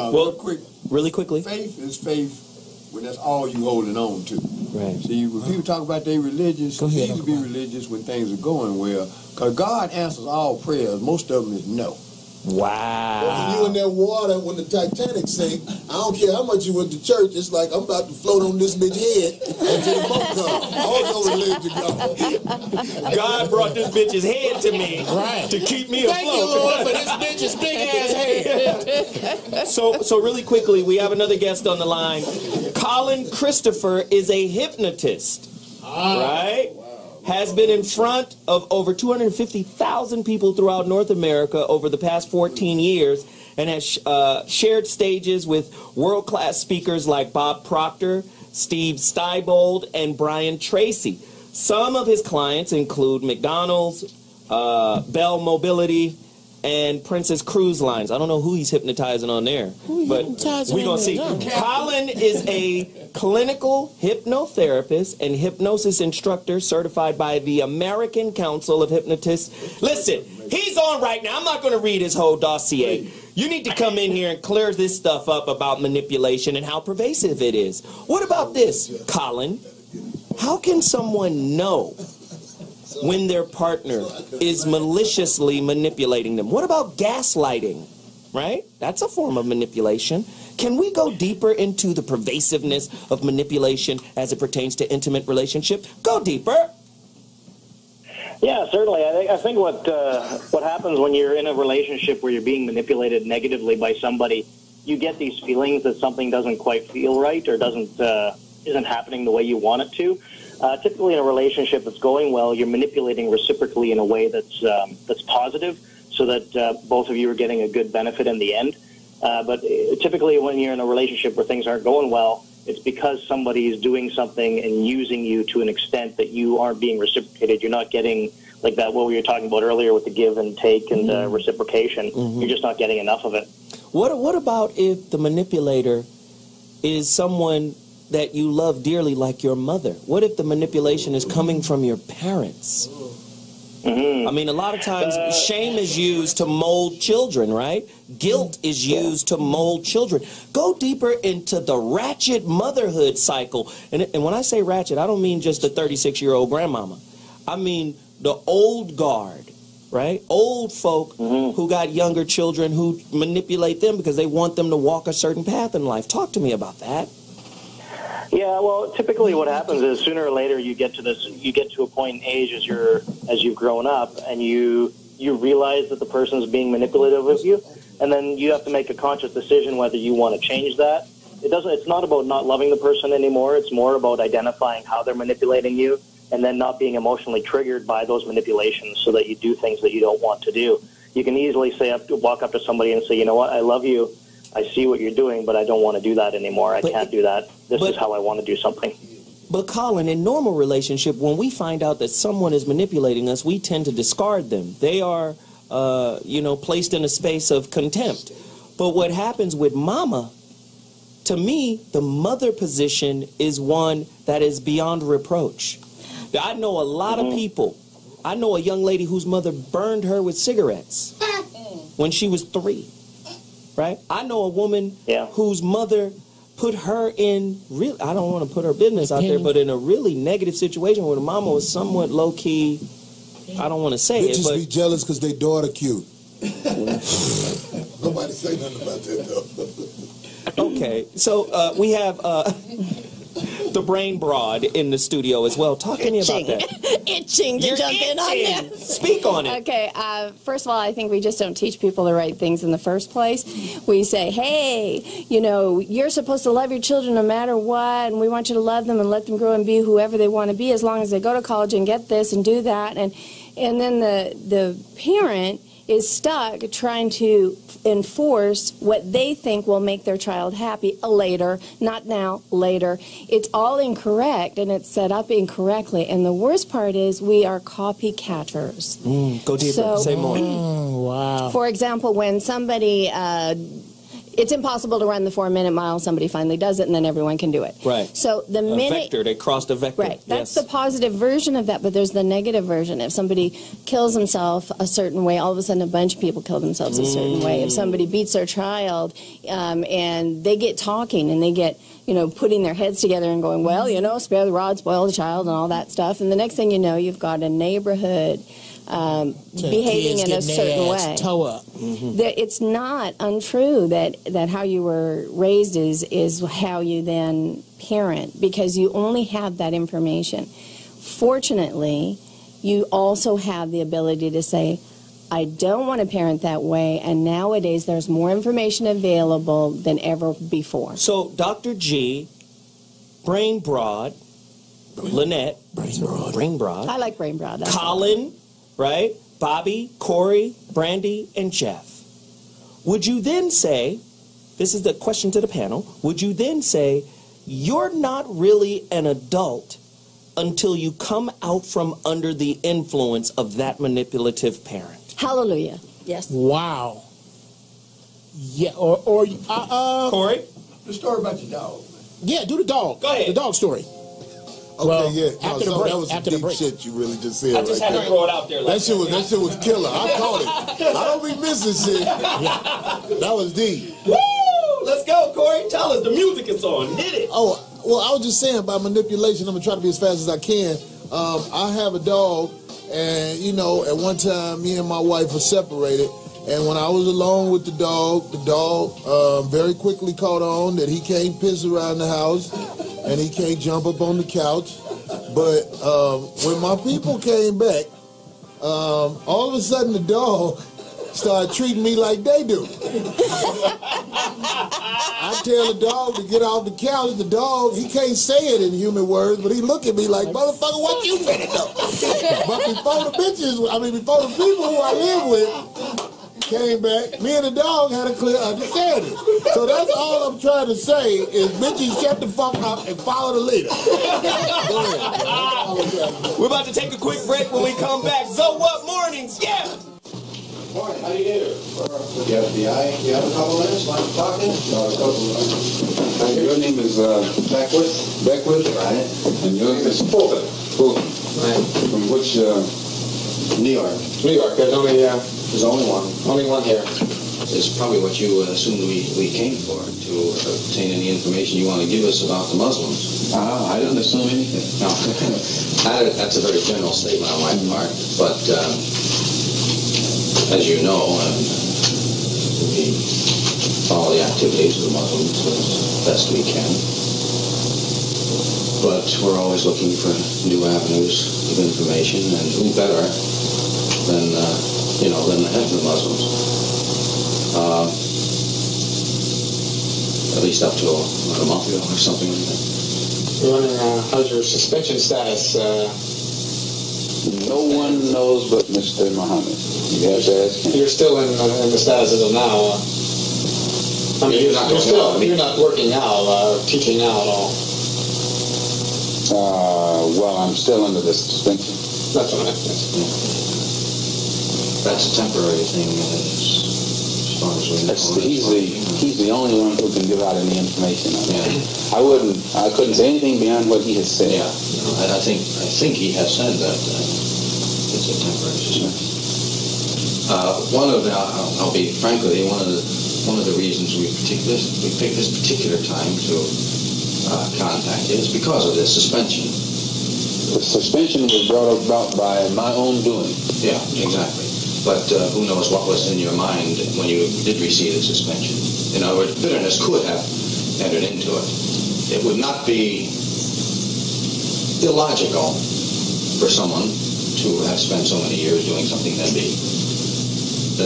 S1: really quickly.
S16: Faith is faith when that's all you holding on to.
S1: Right.
S16: See, when people talk about they religious, it's easy to be religious when things are going well. Because God answers all prayers. Most of them is no.
S1: Wow.
S11: When you in that water, when the Titanic sank, I don't care how much you went to church, it's like, I'm about to float on this bitch head until the boat comes. All your religion gone.
S1: God brought this bitch's head to me to keep me afloat.
S5: Thank you, Lord, for this bitch's big-ass head.
S1: So really quickly, we have another guest on the line. Colin Christopher is a hypnotist, right? Has been in front of over 250,000 people throughout North America over the past 14 years and has shared stages with world-class speakers like Bob Proctor, Steve Steibold, and Brian Tracy. Some of his clients include McDonald's, Bell Mobility, and Princess Cruise Lines. I don't know who he's hypnotizing on there, but we're going to see. Colin is a clinical hypnotherapist and hypnosis instructor certified by the American Council of Hypnotists. Listen, he's on right now. I'm not going to read his whole dossier. You need to come in here and clear this stuff up about manipulation and how pervasive it is. What about this, Colin? How can someone know when their partner is maliciously manipulating them? What about gaslighting, right? That's a form of manipulation. Can we go deeper into the pervasiveness of manipulation as it pertains to intimate relationship? Go deeper.
S17: Yeah, certainly. I think what happens when you're in a relationship where you're being manipulated negatively by somebody, you get these feelings that something doesn't quite feel right or isn't happening the way you want it to. Typically, in a relationship that's going well, you're manipulating reciprocally in a way that's positive, so that both of you are getting a good benefit in the end. But typically, when you're in a relationship where things aren't going well, it's because somebody is doing something and using you to an extent that you aren't being reciprocated. You're not getting like that. What we were talking about earlier with the give and take and reciprocation. You're just not getting enough of it.
S1: What about if the manipulator is someone that you love dearly, like your mother? What if the manipulation is coming from your parents? I mean, a lot of times shame is used to mold children, right? Guilt is used to mold children. Go deeper into the ratchet motherhood cycle. And when I say ratchet, I don't mean just the 36-year-old grandmama. I mean the old guard, right? Old folk who got younger children who manipulate them because they want them to walk a certain path in life. Talk to me about that.
S17: Yeah, well, typically what happens is sooner or later you get to a point in age as you've grown up, and you realize that the person is being manipulative of you, and then you have to make a conscious decision whether you want to change that. It's not about not loving the person anymore. It's more about identifying how they're manipulating you, and then not being emotionally triggered by those manipulations, so that you do things that you don't want to do. You can easily walk up to somebody and say, you know what, I love you. I see what you're doing, but I don't want to do that anymore. I can't do that. This is how I want to do something.
S1: But Colin, in normal relationship, when we find out that someone is manipulating us, we tend to discard them. They are, placed in a space of contempt. But what happens with mama, to me, the mother position is one that is beyond reproach. I know a lot of people. I know a young lady whose mother burned her with cigarettes when she was 3. Right? I know a woman whose mother put her in I don't want to put her business out there, but in a really negative situation where the mama was somewhat low-key, I don't want to say
S11: Bitches
S1: it, but
S11: be jealous because they daughter cute. Nobody say nothing about that, though.
S1: Okay, so we have the brain broad in the studio as well. Talk to me about that.
S6: Itching to jump in on that.
S1: Speak on it.
S6: Okay, first of all, I think we just don't teach people the right things in the first place. We say, hey, you're supposed to love your children no matter what, and we want you to love them and let them grow and be whoever they want to be as long as they go to college and get this and do that. And then the parent is stuck trying to enforce what they think will make their child happy later, not now, later. It's all incorrect, and it's set up incorrectly. And the worst part is we are copycatters.
S1: Go deeper. Say more.
S4: Wow.
S6: For example, when somebody, it's impossible to run the 4-minute mile, somebody finally does it, and then everyone can do it.
S1: Right.
S6: So the
S1: A
S6: minute...
S1: vector. They crossed a vector.
S6: Right. That's
S1: yes.
S6: the positive version of that, but there's the negative version. If somebody kills himself a certain way, all of a sudden a bunch of people kill themselves a certain way. If somebody beats their child and they get talking and they get, putting their heads together and going, well, spare the rod, spoil the child and all that stuff. And the next thing you know, you've got a neighborhood behaving in a certain way.
S5: Toe up.
S6: It's not untrue that how you were raised is how you then parent, because you only have that information. Fortunately, you also have the ability to say, I don't want to parent that way, and nowadays there's more information available than ever before.
S1: So, Dr. G, Brain Broad, Lynette, Brain Broad.
S6: I like Brain Broad.
S1: Colin, right? Bobby, Corey, Brandy, and Jeff. Would you then say, this is the question to the panel, would you then say, you're not really an adult until you come out from under the influence of that manipulative parent?
S6: Hallelujah. Yes.
S5: Wow. Yeah,
S1: Corey?
S18: The story about your dog.
S5: Yeah, do the dog.
S1: Go ahead.
S5: The dog story.
S11: Okay,
S5: Well,
S11: yeah.
S5: after the break,
S11: That was some
S5: after the
S11: deep
S5: break.
S11: shit you really just said.
S1: I just
S11: right
S1: had to
S11: there.
S1: throw it out there. Like
S11: That shit was killer. I caught it. I don't be missing shit. That was deep.
S1: Woo! Let's go, Corey. Tell us. The music is on. Hit it.
S11: Oh, well, I was just saying about manipulation. I'm gonna try to be as fast as I can. I have a dog, and at one time, me and my wife were separated. And when I was alone with the dog very quickly caught on that he can't piss around the house and he can't jump up on the couch. But when my people came back, all of a sudden the dog started treating me like they do. I tell the dog to get off the couch. The dog, he can't say it in human words, but he look at me like, motherfucker, what you finna do? But before the people who I live with came back, me and the dog had a clear understanding. So that's all I'm trying to say is bitches shut the fuck up and follow the leader. Go ahead.
S1: We're about to take a quick break. When we come back, So What Mornings, yeah!
S20: Morning, how do you do? You have a couple minutes, like talking? No, a couple minutes. Your name is Beckwith? Beckwith, right. And yours is Fulton. Fulton. Right. From which, New York. New York, there's only one. Only one here. It's probably what you assumed we came for, to obtain any information you want to give us about the Muslims. I didn't assume anything. No. That's a very general statement on my part, but as you know, we follow the activities of the Muslims as best we can. But we're always looking for new avenues of information, and who better than the head of the Muslims. At least up to about a month ago or something like that.
S21: You're wondering how's your suspension status?
S20: No one knows but Mr. Muhammad. You have to ask him.
S21: You're still in the status as of now. I mean, you're not working now, teaching now at all.
S20: Well, I'm still under the suspension.
S21: That's what I think.
S20: That's a temporary thing, as far as we know. He's the only one who can give out any information on that. I couldn't say anything beyond what he has said. Yeah, I think he has said that it's a temporary suspension. I'll be frank with you, one of the reasons we picked this particular time to contact you is because of this suspension. The suspension was brought about by my own doing. Yeah, exactly. But who knows what was in your mind when you did receive the suspension. In other words, bitterness could have entered into it. It would not be illogical for someone to have spent so many years doing something then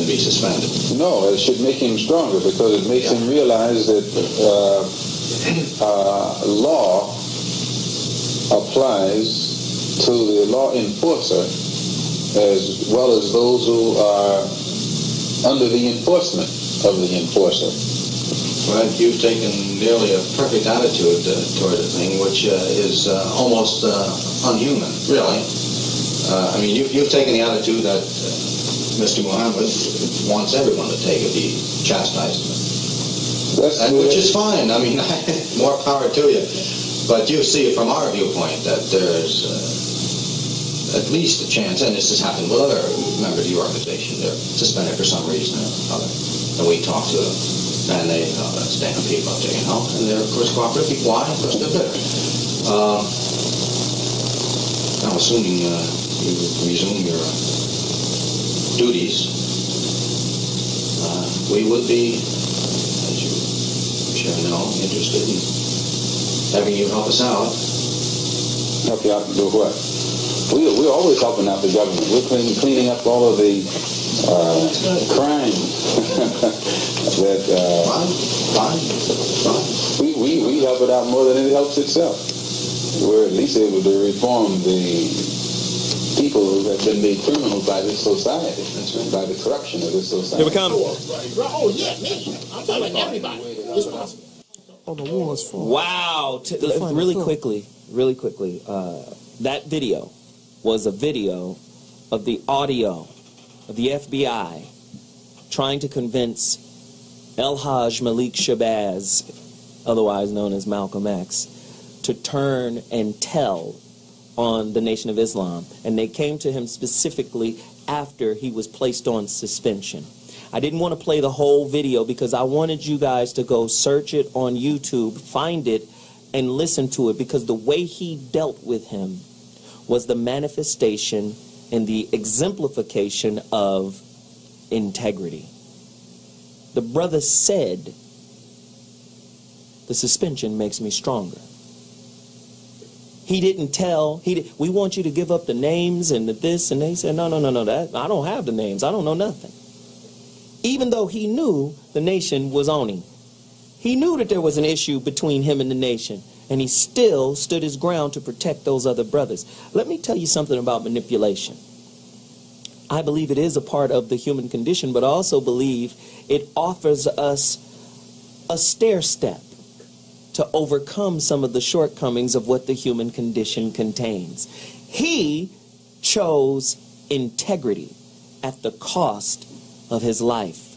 S20: be suspended. No, it should make him stronger because it makes him realize that law applies to the law enforcer as well as those who are under the enforcement of the enforcer.
S21: Well, you've taken nearly a perfect attitude toward the thing, which is almost unhuman, really. I mean, you've taken the attitude that Mr. Muhammad wants everyone to take if he chastises them. Which is fine. I mean, more power to you. But you see from our viewpoint that there's at least a chance, and this has happened with other members of the organization. They're suspended for some reason or other. And we talk to them. And they, that's damn people out there, you know. And they're, of course, cooperative. Why? Because they're bitter. Now, assuming you resume your duties, we would be, as you sure know, interested in having you help us out.
S20: Help you out to do what? We're always helping out the government. We're cleaning up all of the crime that we help it out more than it helps itself. We're at least able to reform the people who have been made criminals by this society, by the corruption of this society.
S1: Here we come.
S5: Oh, yeah, me. I'm talking about everybody. It's possible.
S4: Oh, the war is full.
S1: Wow. Really quickly, that video was a video of the audio of the FBI trying to convince El-Hajj Malik Shabazz, otherwise known as Malcolm X, to turn and tell on the Nation of Islam. And they came to him specifically after he was placed on suspension. I didn't want to play the whole video because I wanted you guys to go search it on YouTube, find it, and listen to it, because the way he dealt with him was the manifestation and the exemplification of integrity. The brother said, the suspension makes me stronger. He didn't tell, we want you to give up the names and the this, and they said, no, I don't have the names, I don't know nothing. Even though he knew the nation was on him. He knew that there was an issue between him and the nation, and he still stood his ground to protect those other brothers. Let me tell you something about manipulation. I believe it is a part of the human condition, but I also believe it offers us a stair step to overcome some of the shortcomings of what the human condition contains. He chose integrity at the cost of his life.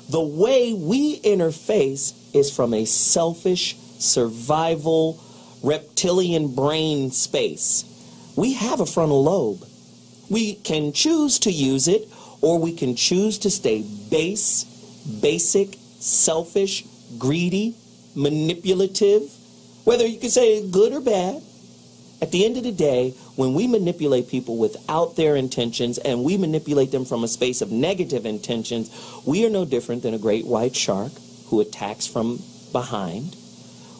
S1: The way we interface is from a selfish, survival, reptilian brain space. We have a frontal lobe. We can choose to use it, or we can choose to stay base, basic, selfish, greedy, manipulative, whether you can say good or bad. At the end of the day, when we manipulate people without their intentions, and we manipulate them from a space of negative intentions, we are no different than a great white shark who attacks from behind.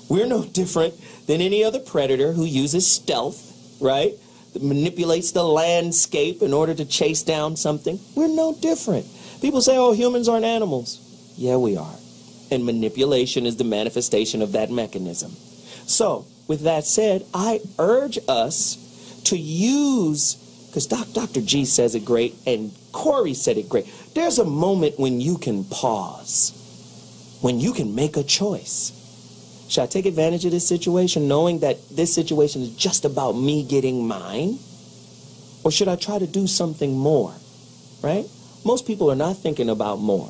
S1: We're no different than any other predator who uses stealth, right? That manipulates the landscape in order to chase down something. We're no different. People say, oh, humans aren't animals. Yeah, we are. And manipulation is the manifestation of that mechanism. So, with that said, I urge us to use, because Dr. G says it great, and Corey said it great. There's a moment when you can pause, when you can make a choice. Should I take advantage of this situation, knowing that this situation is just about me getting mine? Or should I try to do something more, right? Most people are not thinking about more.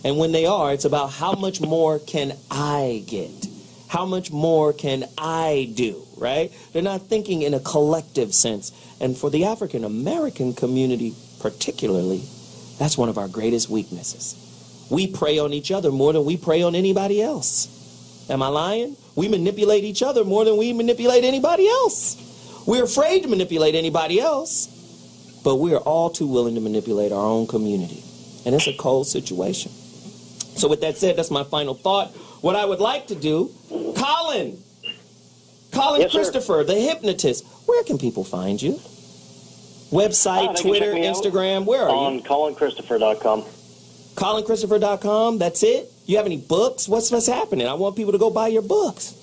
S1: And when they are, it's about how much more can I get? How much more can I do, right? They're not thinking in a collective sense. And for the African American community particularly, that's one of our greatest weaknesses. We prey on each other more than we prey on anybody else. Am I lying? We manipulate each other more than we manipulate anybody else. We're afraid to manipulate anybody else, but we are all too willing to manipulate our own community. And it's a cold situation. So with that said, that's my final thought. What I would like to do, Colin yes, Christopher, the hypnotist, where can people find you? Website, Twitter, Instagram, where are you?
S3: On ColinChristopher.com.
S1: ColinChristopher.com, that's it? You have any books? What's happening? I want people to go buy your books.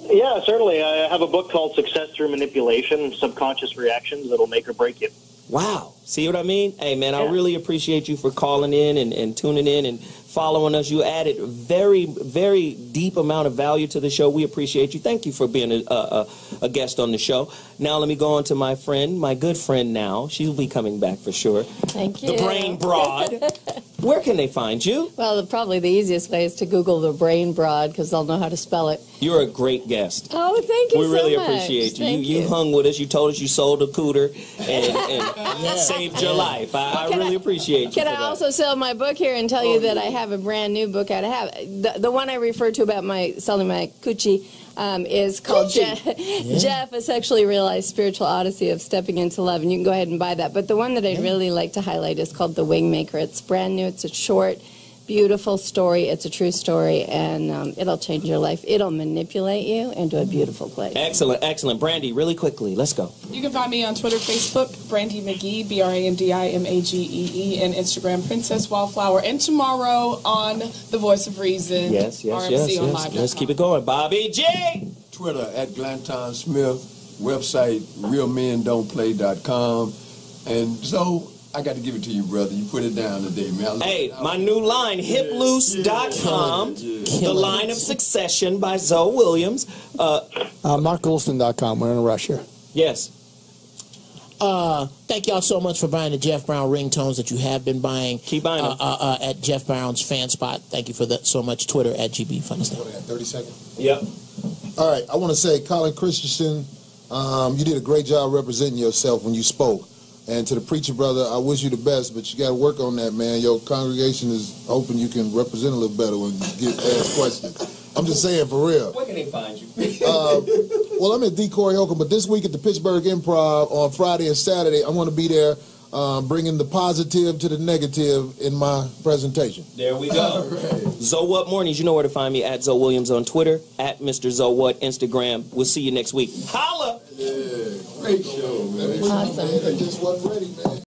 S3: Yeah, certainly. I have a book called Success Through Manipulation, Subconscious Reactions That'll Make or Break You.
S1: Wow. See what I mean? Hey, man, I really appreciate you for calling in and tuning in and following us. You added very, very deep amount of value to the show. We appreciate you. Thank you for being a guest on the show. Now let me go on to my friend, my good friend now. She'll be coming back for sure.
S6: Thank you.
S1: The Brain Broad. Where can they find you?
S6: Well, probably the easiest way is to Google The Brain Broad, because they'll know how to spell it.
S1: You're a great guest.
S6: Oh, thank you
S1: We really
S6: so much.
S1: appreciate you.
S6: Thank
S1: You hung with us. You told us you sold a cooter and saved your life. I really appreciate you.
S6: Can
S1: for
S6: I
S1: that.
S6: also sell my book here and tell you that I have a brand new book out? I have the one I referred to about selling my coochie is called Jeff, A Sexually Realized Spiritual Odyssey of Stepping into Love, and you can go ahead and buy that. But the one that I'd really like to highlight is called The Wingmaker. It's brand new. It's a short, beautiful story. It's a true story, and it'll change your life. It'll manipulate you into a beautiful place.
S1: Excellent, excellent. Brandy, really quickly, let's go.
S8: You can find me on Twitter, Facebook, Brandy McGee, BrandyMagee, and Instagram, Princess Wildflower. And tomorrow on The Voice of Reason, RMC on Live.
S1: Let's keep it going. Bobby G.
S16: Twitter at Glanton Smith. Website realmendon'tplay.com. And so I got to give it to you, brother. You put it down today, man.
S1: Hey, my new line, hiploose.com, The Line of Succession by Zoe Williams.
S4: MarkOlson.com. We're in a rush here.
S1: Yes.
S5: Thank y'all so much for buying the Jeff Brown ringtones that you have been buying.
S1: Keep buying them.
S5: At Jeff Brown's fan spot. Thank you for that so much. Twitter at GB Funstar.
S11: 30 seconds.
S1: Yep.
S11: All right, I want to say, Colin Christensen, you did a great job representing yourself when you spoke. And to the preacher brother, I wish you the best, but you got to work on that, man. Your congregation is hoping you can represent a little better when you get asked questions. I'm just saying, for real.
S1: Where can they find you?
S11: Well, I'm at D. Corey Holcomb, but this week at the Pittsburgh Improv on Friday and Saturday, I'm going to be there bringing the positive to the negative in my presentation.
S1: There we go. Zoe What Mornings. You know where to find me, at Zoe Williams on Twitter, at Mr. Zoe What Instagram. We'll see you next week. Holla!
S11: Yeah, great show, man.
S6: Awesome.
S11: I just wasn't ready, man.